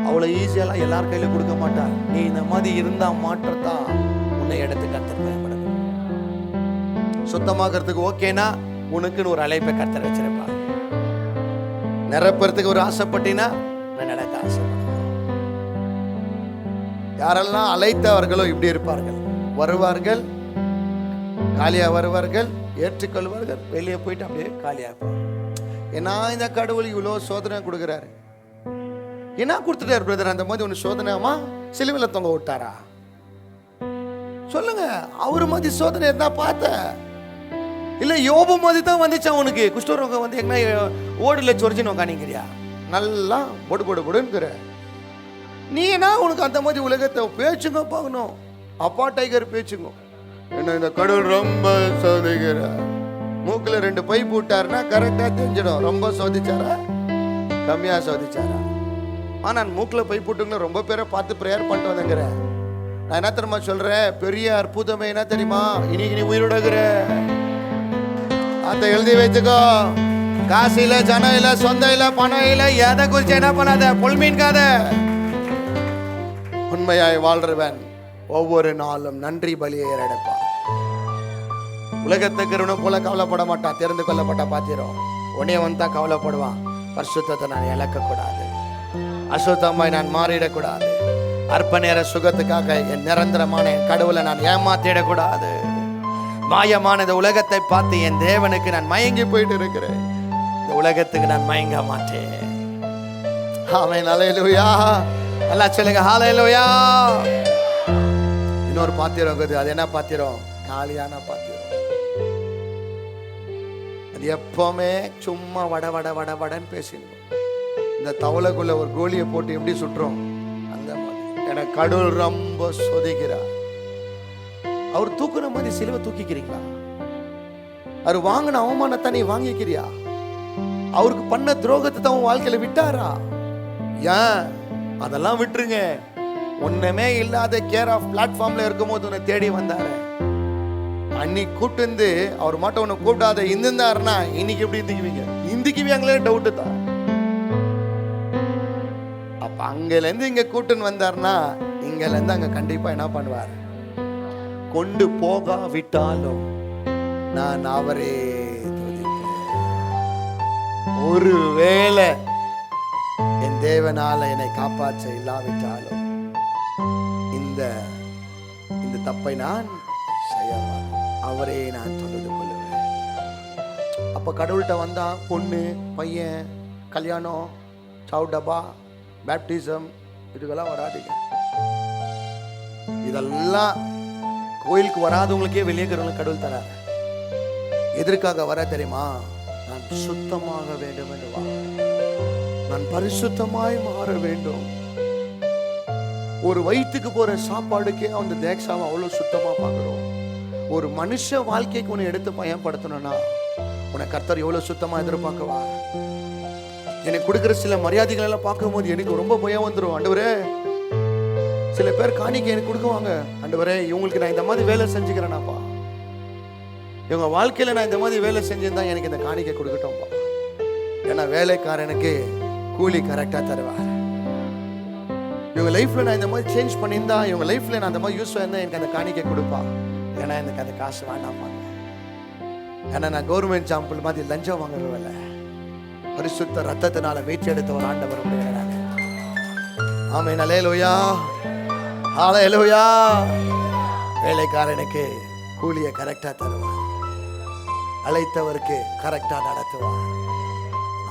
அவ்வளோ ஈஸியெல்லாம் எல்லார் கையில கொடுக்க மாட்டார். நீ இந்த மாதிரி இருந்தா மாற்றத்தான் உன்னை எடுத்து கர்த்தர் பயன்படுது. சுத்தமாகறதுக்கு ஓகேனா உனக்குன்னு ஒரு அழைப்பை கர்த்தர் வச்சிருப்பா. நிரப்புறதுக்கு ஒரு ஆசைப்பட்டினா நடக்க ஆசைப்பட. யாரெல்லாம் அழைத்தவர்களோ இப்படி இருப்பார்கள். வருவார்கள், காலியா வருவார்கள், ஏற்றுக்கொள்வார்கள், வெளியே போயிட்டு அப்படியே காலியா இருப்பாங்க. ஏன்னா இந்த கடவுள் இவ்வளோ சோதனை கொடுக்குறாரு. என்ன கொடுத்துட்டாரு பிரதர்? அந்த மாதிரி ஒன்று சோதனைமா சிலுவையில் தொங்க விட்டாரா? சொல்லுங்க. அவரு மாதிரி சோதனை இருந்தா பார்த்த இல்ல யோபு மாதிரி தான் வந்துச்சா உனக்கு? குஷ்டரோகம் வந்து எங்கன்னா ஓடுல சொரிச்சு நோக்கானிக்கிறியா? நல்லா பொடு பொடு பொடுங்கிற நீ என்ன? உனக்கு அந்த மாதிரி உலகத்தை பேச்சுங்க பார்க்கணும். அப்பா டைகர் பேச்சுங்க. என்ன இந்த கடவுள் ரொம்ப சோதிக்கிற. மூக்குல 2 பைப் விட்டாருன்னா கரெக்டா தெரிஞ்சிடும். ரொம்ப சோதிச்சாரா, கம்மியா சோதிச்சாரா? நான் மூக்கில் பை போட்டுங்களா ரொம்ப பேரை பார்த்து ப்ரேயர் பண்ணிட்டு வந்தேங்கிறேன். நான் என்ன தெரியுமா சொல்றேன்? பெரிய அற்புதமே என்ன தெரியுமா? இன்னைக்கு நீ உயிரோடுகிற அதை எழுதி வச்சுக்கோ. காசு இல்லை, ஜனம் இல்லை, சொந்தம் இல்லை, பணம் இல்லை, எதை குறிச்சு என்ன பண்ணாத, பொல்மீன்காத. உண்மையாய் வாழ்றவன் ஒவ்வொரு நாளும் நன்றி பலியை ஏறெடுப்பான். உலகத்துக்கு போல கவலைப்பட மாட்டான். தெரிந்து கொள்ளப்பட்ட பாத்திரம் உடனே வந்தா கவலைப்படுவான். பரிசுத்தத்தை நான் இழக்கக்கூடாது, அசுத்தமாய் நான் மாறிடக்கூடாது, அற்ப நேர சுகத்துக்காக என் நிரந்தரமான கடவுளை நான் ஏமாத்திடக்கூடாது. மாயமான இந்த உலகத்தை பார்த்து என் தேவனுக்கு நான் மயங்கி போயிட்டு இருக்கிறேன். இந்த உலகத்துக்கு நான் மயங்க மாட்டேன். ஆமென், ஹல்லேலூயா. நல்லா சொல்லுங்க, ஹல்லேலூயா. இன்னொரு பாத்திரம் இருக்குது. அது என்ன பாத்திரம்? காலியான பாத்திரம். அது எப்பவுமே சும்மா வட வட வட வடன்னு பேசிடுவோம். இந்த தவளைக்குள்ள ஒரு கோலியை போட்டு எப்படி சுட்டுறோம் அந்த மாதிரி எனக்கு கடவுள் ரொம்ப சோதிக்கிறார். அவர் தூக்குன மாதிரி சிலுவை தூக்கிக்கிறீங்களா? அவர் வாங்கின அவமானத்தை நீ வாங்கிக்கிறியா? அவருக்கு பண்ண துரோகத்தை தான் உன் வாழ்க்கையில விட்டாரா? ஏன் அதெல்லாம் விட்டுருங்க. ஒண்ணுமே இல்லாத கேர் ஆஃப் பிளாட்ஃபார்ம்ல இருக்கும் போது உன்னை தேடி வந்தாரு. அன்னைக்கு கூப்பிட்டு வந்து அவர் மட்டும் உன்னை கூப்பிடாத இருந்திருந்தாருன்னா இன்னைக்கு எப்படி இருந்துக்குவீங்க? இந்துக்குவீங்களே டவுட்டு தான். அப்ப அங்கிருந்து இங்க கூட்டுன்னு வந்தார்னா இங்கல இருந்து அங்க கண்டிப்பா என்ன பண்ணுவார்? கொண்டு போக விட்டாலும் நான் அவரே துதிப்பேன். ஒருவேளை என் தேவனால என்னை காப்பாற்ற இல்லாவிட்டாலும் இந்த தப்பை நான் செய்ய மாட்டேன். அவரே நான் தொழுது கொள்ளுவேன். அப்ப கடவுள்கிட்ட வந்தா பொண்ணு, பையன், கல்யாணம், சாவு டப்பா, பேப்டிசம் இதுக்கெல்லாம் வராதுங்க. இதெல்லாம் கோயிலுக்கு வராதவங்களுக்கே வெளியே இருக்கிறவங்களுக்கு கடவுள் தரார். எதற்காக வர தெரியுமா? நான் சுத்தமாக வேண்டும் என்று வா. நான் பரிசுத்தமாய் மாற வேண்டும். ஒரு வயிற்றுக்கு போற சாப்பாடுக்கே அந்த தேக்ஷாவை அவ்வளவு சுத்தமா பார்க்கிறோம். ஒரு மனுஷ வாழ்க்கைக்கு உன்னை எடுத்து பயன்படுத்தணும்னா உன்னை கர்த்தர் எவ்வளவு சுத்தமா எதிர்பார்க்கவா? எனக்கு கொடுக்குற சில மரியாதைகள் எல்லாம் பார்க்கும்போது எனக்கு ரொம்ப பயம் வந்துடும். ஆண்டவரே, சில பேர் காணிக்கை எனக்கு கொடுக்குவாங்க. ஆண்டவரே, இவங்களுக்கு நான் இந்த மாதிரி வேலை செஞ்சுக்கிறேனாப்பா, இவங்க வாழ்க்கையில நான் இந்த மாதிரி வேலை செஞ்சிருந்தா எனக்கு இந்த காணிக்கை கொடுக்கட்டும்ப்பா. ஏன்னா வேலைக்காரனுக்கு கூலி கரெக்டா தருவார். இவங்க லைஃப்ல நான் இந்த மாதிரி சேஞ்ச் பண்ணியிருந்தா, இவங்க லைஃப்ல நான் அந்த மாதிரி யூஸ் ஆயிருந்தா எனக்கு அந்த காணிக்கை கொடுப்பா. ஏன்னா எனக்கு அந்த காசு வேண்டாம்பாங்க. ஏன்னா நான் கவர்மெண்ட் சாம்பிள் மாதிரி லஞ்சம் வாங்குறதில்ல. பரிசுத்த ரத்தத்தினால மீட்டு எடுத்த ஒரு ஆண்டவர் உடையவராக. ஆமென், ஹல்லேலூயா, ஹல்லேலூயா. வேலைக்காரனுக்கு கூலியை கரெக்டா தருவார், அழைத்தவருக்கு கரெக்டா நடத்துவார்.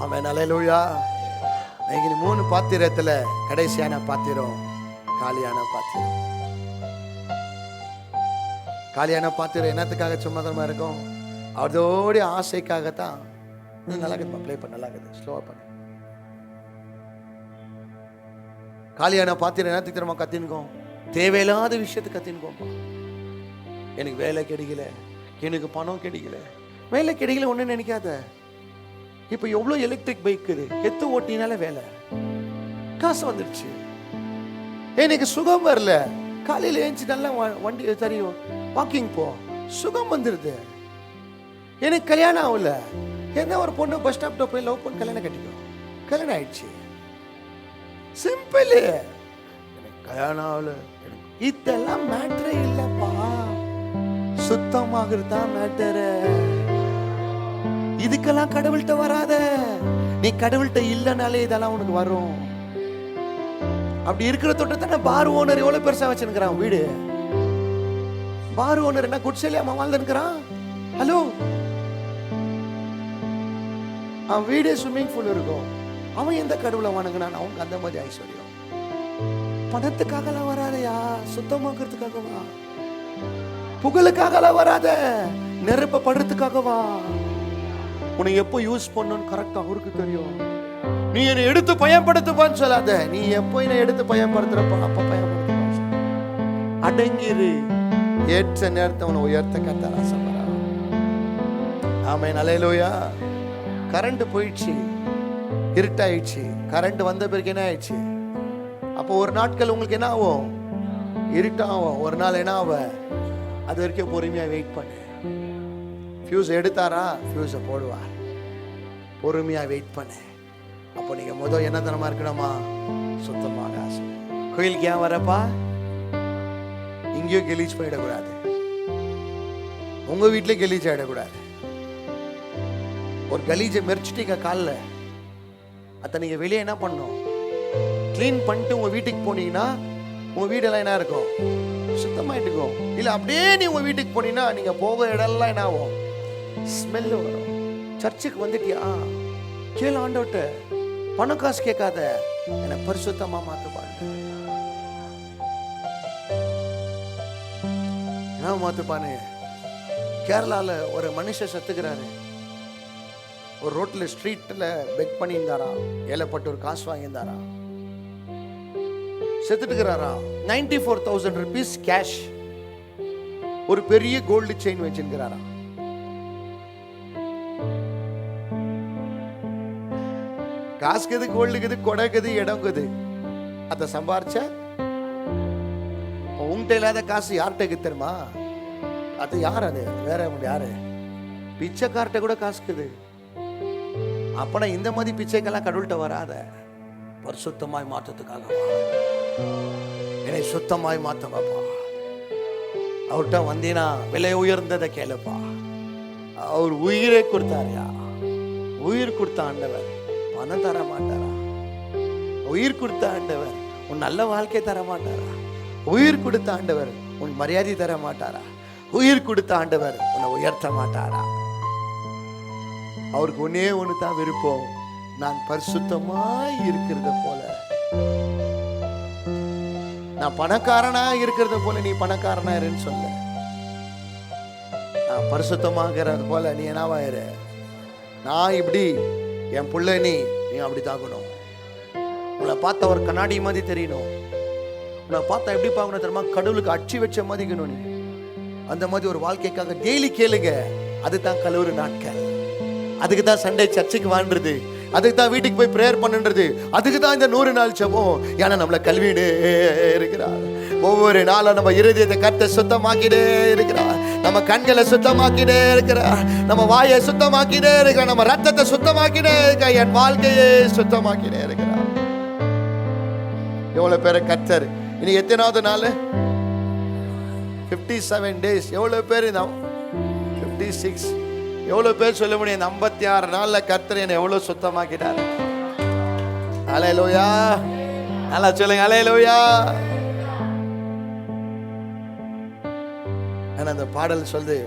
ஆமென். அல்லேலூயா. இன்னைக்கு 3 பாத்திரத்துல கடைசியான பாத்திரம் காலியான பாத்திரம். காலியான பாத்திரம் என்னத்துக்காக சும்மாதமா இருக்கும்? அதோடைய ஆசைக்காகத்தான். நல்லா இருக்குது, ப்ளே பண்ண நல்லா இருக்குது, ஸ்லோவா பண்ணு. காலியான பாத்திரம் என்னத்துக்கு தெரியுமா கத்தின்கோம்? தேவையில்லாத விஷயத்துக்கு கத்தின்கோம்பா. எனக்கு வேலை கிடைக்கல, எனக்கு பணம் கிடைக்கல, வேலை கிடைக்கல ஒண்ணு நினைக்காத. இப்ப எவ்வளவு எலக்ட்ரிக் பைக் எத்து ஓட்டினால வேலை, காசு வந்துடுச்சு. எனக்கு சுகம் வரல, காலையில ஏஞ்சி நல்லா வண்டி தெரியும் வாக்கிங் போ, சுகம் வந்துடுது. எனக்கு கல்யாணம் ஆகல, என்ன ஒரு பொண்ணு பஸ் ஸ்டாப்ல போய் லவ் பண்ணி கல்யாணம் கட்டிக்கோ, கல்யாணம் ஆயிடுச்சு. சிம்பிள். எனக்கு கல்யாணம் ஆகல, இதெல்லாம் மேட்டரே இல்லப்பா. சுத்தமாகிறது தான் மேட்டரு. இதுக்கெல்லாம் கடவுள்கிட்ட வராத. நீ கடவுள்கிட்ட இல்லைனாலே இதெல்லாம் உனக்கு வரும். அப்படி இருக்கிற தொட்டத்தான பார் ஓனர் எவ்வளவு பெருசா வச்சிருக்கிறான் வீடு. பார் ஓனர் என்ன குட்சையில அவன் வாழ்ந்துருக்கிறான். ஹலோ, அவன் வீடே ஸ்விம்மிங் பூல் இருக்கும். அவன் எந்த கடவுளை வணங்கினான்? அவங்க அந்த மாதிரி ஐஸ்வர்யம். பணத்துக்காகலாம் வராதையா, சுத்தமாக்குறதுக்காக வா. புகழுக்காகலாம் வராத, நெருப்ப படுறதுக்காக வா. உன்னை எப்போ யூஸ் பண்ணணும்னு கரெக்டா அவருக்கு தெரியும். நீ என்னை எடுத்து பயன்படுத்துப்பான்னு சொல்லாத. நீ எப்போ என்னை எடுத்து பயன்படுத்துறப்ப அப்ப பயன்படுத்துப்பான்னு சொல்ல. அடங்கிரு. ஏற்ற நேரத்தை உன்னை உயர்த்த கர்த்தர் ஆசைப்படுறார். ஆமென். அல்லேலூயா. கரண்ட் போயிடுச்சு, இருட்டாயிடுச்சு. கரண்ட் வந்த பிறகு என்ன ஆயிடுச்சு? அப்போ ஒரு நாட்கள் உங்களுக்கு என்ன ஆகும்? இருட்டாகும். ஒரு நாள் என்ன ஆகும்? அது வரைக்கும் பொறுமையா வெயிட் பண்ணு. ஃபியூஸ் எடுத்தாரா, ஃபியூஸை போடுவார். பொறுமையா வெயிட் பண்ணு. அப்போ நீங்க முதல் என்ன தரமா இருக்கணுமா? சுத்தமாக ஆசை. கோயிலுக்கு ஏன் வரப்பா? இங்கேயோ கெலீச் பண்ணிடக்கூடாது, உங்க வீட்டிலே கெலீச் ஆயிடக்கூடாது. ஒரு கலீஜை மெரிச்சிட்டீங்க காலில், அதை நீங்க வெளியே என்ன பண்ணணும்? கிளீன் பண்ணிட்டு உங்க வீட்டுக்கு போனீங்கன்னா உங்க வீடெல்லாம் என்ன இருக்கும்? சுத்தமாயிட்டுக்கும். இல்ல அப்படியே நீ உங்க வீட்டுக்கு போனீங்கன்னா நீங்க போக இடம்லாம் என்ன ஆகும்? ஸ்மெல்லு வரும். சர்ச்சுக்கு வந்துட்டியா, கேளு ஆண்டவர்ட்ட, பணம் காசு கேட்காத, என்னை பரிசுத்தமா மாத்துப்பாங்க. என்ன மாத்துப்பானு? கேரளால ஒரு மனுஷன் செத்துக்கிறாரு. ஒரு ரோட்ல ஸ்ட்ரீட்ல பெக் பண்ணியிருந்தாரா, ஏழைப்பட்டு ஒரு காசு வாங்கியிருந்தாரா, செத்துட்டுக்கிறாரா. 94,000 rupees கேஷ், ஒரு பெரிய கோல்டு செயின் வச்சிருக்கிறாரா. காசுக்குது, கோல்டுக்குது, கொடைக்குது, இடங்குது. அதை சம்பாரிச்ச உங்கள்கிட்ட இல்லாத காசு யார்கிட்ட தெரியுமா? அது யார்? அது வேற யாரு? பிச்சைக்கார்ட்ட கூட காசுக்குது. அப்பனா இந்த மாதிரி பிச்சைக்கெல்லாம் கடவுள்கிட்ட வராத. பரிசுத்தமாய் மாற்றத்துக்காக என்னை சுத்தமாய் மாத்தவாப்பா. அவர்கிட்ட வந்தீனா விலை உயர்ந்ததை கேளுப்பா. அவர் உயிரை கொடுத்தாரியா? உயிர் கொடுத்த ஆண்டவர் பணம் தர மாட்டாரா? உயிர் கொடுத்த ஆண்டவர் உன் நல்ல வாழ்க்கை தர மாட்டாரா? உயிர் கொடுத்த ஆண்டவர் உன் மரியாதை தர மாட்டாரா? உயிர் கொடுத்த ஆண்டவர் உன்னை உயர்த்த மாட்டாரா? அவருக்கு ஒன்னே ஒன்று தான் விருப்பம், நான் பரிசுத்தமாய் இருக்கிறத போல. நான் பணக்காரனா இருக்கிறத போல நீ பணக்காரனா இருன்னு சொல்ல. நான் பரிசுத்தமாகிறது போல நீ என்னவாயிரு. நான் இப்படி என் பிள்ளை, நீ அப்படி தாக்கணும். உன்னை பார்த்தா ஒரு கண்ணாடி மாதிரி தெரியணும். உன்னை பார்த்தா எப்படி பார்க்கணும் தெரியுமா? கடவுளுக்கு அச்சு வச்ச மதிக்கணும். நீ அந்த மாதிரி ஒரு வாழ்க்கைக்காக டெய்லி கேளுங்க. அதுதான் கல்லூரி நாட்கள். அதுக்கு தான் சண்டே சர்ச்சுக்கு வாழ்றது. அதுக்கு தான் வீட்டுக்கு போய் பிரேயர் பண்ணுன்றது. அதுக்கு தான் இந்த 100 நாள் ஜெபம். ஏன்னா நம்மளை கல்வினே இருக்கிறார். ஒவ்வொரு நாளும் நம்ம இருதயத்தை கர்த்தர் சுத்தமாக்கிட்டே இருக்கிறார். நம்ம கண்களை சுத்தமாக்கிட்டே இருக்கிறார். நம்ம வாயை சுத்தமாக்கிட்டே இருக்கிறார். நம்ம ரத்தத்தை சுத்தமாக்கிட்டே இருக்கிறார். என் வாழ்க்கையே சுத்தமாக்கிட்டே இருக்கிறார். எவ்வளவு பேரை கர்த்தர் இனி எத்தனாவது நாள்? 57 days. எவ்வளவு பேர்? 56. எவ்வளவு பேர் சொல்ல முடியும்? 56 நாள்ல கர்த்தர் என்னை எவ்வளவு சுத்தமாக்கிட்டார். அல்லேலூயா. நல்லா சொல்லுங்க, அல்லேலூயா. ஆனா அந்த பாடல் சொல்லுது,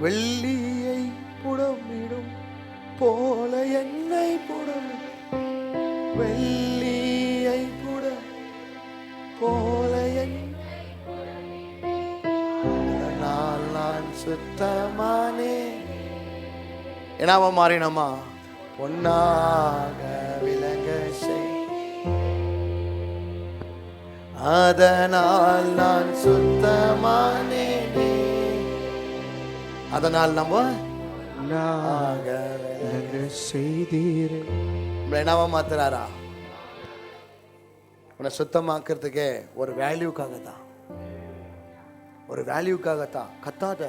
வெள்ளியை புடமிடும் போல என்னை புடம், வெள்ளியை புட போல நான் சுத்தமானே. என்னவா மாறினமா? பொன்னாக விளங்க செய், அதனால் நான் சுத்தமானேனே. அதனால் நம்ம செய்தீரே. என்னவா மாத்துறாரா? உன்னை சுத்தமாக்குறதுக்கே ஒரு வேல்யூக்காகத்தான், ஒரு வேல்யூக்காகத்தான். கத்தாத.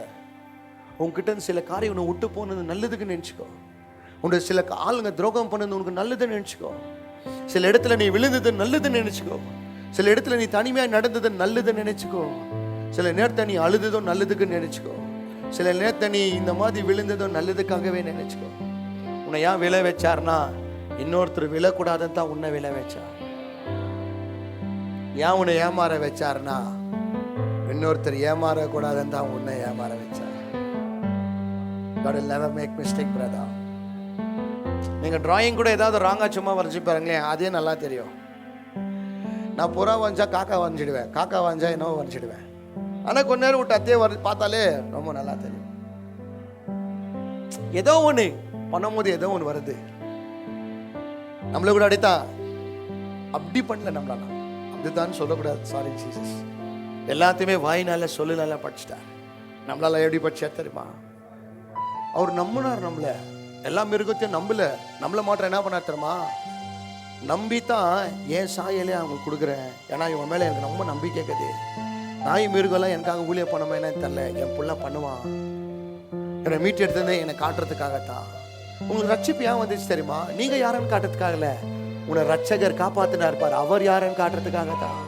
உன்கிட்ட சில காரியம் உன்னை விட்டு போனது நல்லதுக்கு நினைச்சுக்கோ. உன்னை சில ஆளுங்க துரோகம் பண்ணது உனக்கு நல்லதுன்னு நினைச்சுக்கோ. சில இடத்துல நீ விழுந்தது நல்லதுன்னு நினைச்சுக்கோ. சில இடத்துல நீ தனிமையாக நடந்தது நல்லதுன்னு நினைச்சுக்கோ. சில நேரத்தை நீ அழுததும் நல்லதுக்குன்னு நினைச்சுக்கோ. சில நேரத்தை நீ இந்த மாதிரி விழுந்ததும் நல்லதுக்காகவே நினைச்சுக்கோ. உன்னை ஏன் விழ வச்சார்னா, இன்னொருத்தர் விழக்கூடாதுன்னு தான் உன்னை விழ வச்சார். ஏன் உன்னை ஏமாற வச்சார்னா, இன்னொருத்தர் ஏமாறக்கூடாதுன்னு தான் உன்னை ஏமாற வச்சார். God will never make mistake, brother. நீங்க டிராயிங் கூட ஏதாவது ராங்கா சும்மா வரைஞ்சி பாருங்களேன், அதே நல்லா தெரியும். நான் புறா வரைஞ்சா காக்கா வரைஞ்சிடுவேன், காக்கா வரைஞ்சா என்னவோ வரைஞ்சிடுவேன். ஆனால் கொஞ்ச நேரம் விட்டு அத்தையே பார்த்தாலே ரொம்ப நல்லா தெரியும். ஏதோ ஒன்று பண்ணும்போது ஏதோ ஒன்று வருது. நம்மள கூட அடித்தான் அப்படி பண்ணல, நம்மளால அப்படித்தான் சொல்லக்கூடாது. Sorry Jesus. எல்லாத்தையுமே வாயினால சொல்லுனால படிச்சுட்டார். நம்மளால எப்படி படிச்சா தெரியுமா? அவர் நம்பினார் நம்மள. எல்லா மிருகத்தையும் நம்மள மாற்ற என்ன பண்ணார் தெரியுமா? நம்பித்தான் என் சாயலே அவங்களுக்கு கொடுக்குறேன். ஏன்னா இவன் மேலே எனக்கு ரொம்ப நம்பிக்கை இருக்குது. நாய் மிருகம்லாம் எனக்காக ஊழிய பண்ணமா என்னன்னு தெரியல, என் புள்ள பண்ணுவான். என்னை மீட்டு எடுத்தது என்னை காட்டுறதுக்காகத்தான். உங்களுக்கு ரட்சிப்பு ஏன் வந்துச்சு தெரியுமா? நீங்க யாருன்னு காட்டுறதுக்காகல, உன்னை ரட்சகர் காப்பாத்தினா இருப்பார். அவர் யாருன்னு காட்டுறதுக்காகத்தான்.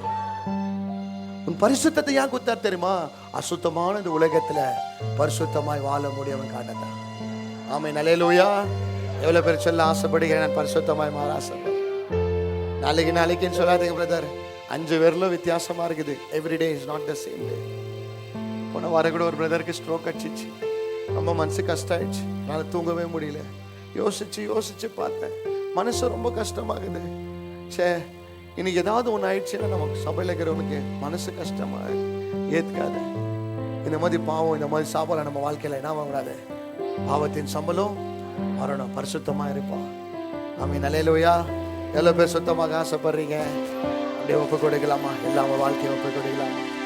உன் பரிசுத்தத்தை ஏன் கொடுத்தார் தெரியுமா? அசுத்தமான இந்த உலகத்துல பரிசுத்தமாய் வாழ முடியவன் காட்டத்தான். ஆமென், அல்லேலூயா. எவ்வளவு பேர் சொல்ல ஆசைப்படுகிறேன், நான் பரிசுத்தமாய் மாற ஆசைப்படுறேன். நாளைக்குன்னு சொல்லாதீங்க பிரதர். 5 பேர்லும் வித்தியாசமா இருக்குது. Everyday is not the same day. போன வாரம் கூட ஒரு பிரதருக்கு ஸ்ட்ரோக் அடிச்சிச்சு. ரொம்ப மனசு கஷ்டம் ஆயிடுச்சு. என்னால் தூங்கவே முடியல. யோசிச்சு பார்த்தேன். மனசு ரொம்ப கஷ்டமாகுது. சே, இன்னைக்கு ஏதாவது ஒன்று ஆயிடுச்சுன்னா நமக்கு சபையில் இருக்கிறவனுக்கு மனசு கஷ்டமா ஏற்காத. இந்த மாதிரி பாவம், இந்த மாதிரி சாப்பாடு நம்ம வாழ்க்கையில் என்ன வாங்கக்கூடாது. பாவத்தின் சம்பளம் மரணம். பரிசுத்தமா இருப்பான். ஆமென், அல்லேலூயா. எவ்வளோ பேர் சுத்தமாக ஆசைப்படுறீங்க? அப்படியே ஒப்பு கொடுக்கலாமா? எல்லாம் வாழ்க்கையை ஒப்பு கொடுக்கலாமா?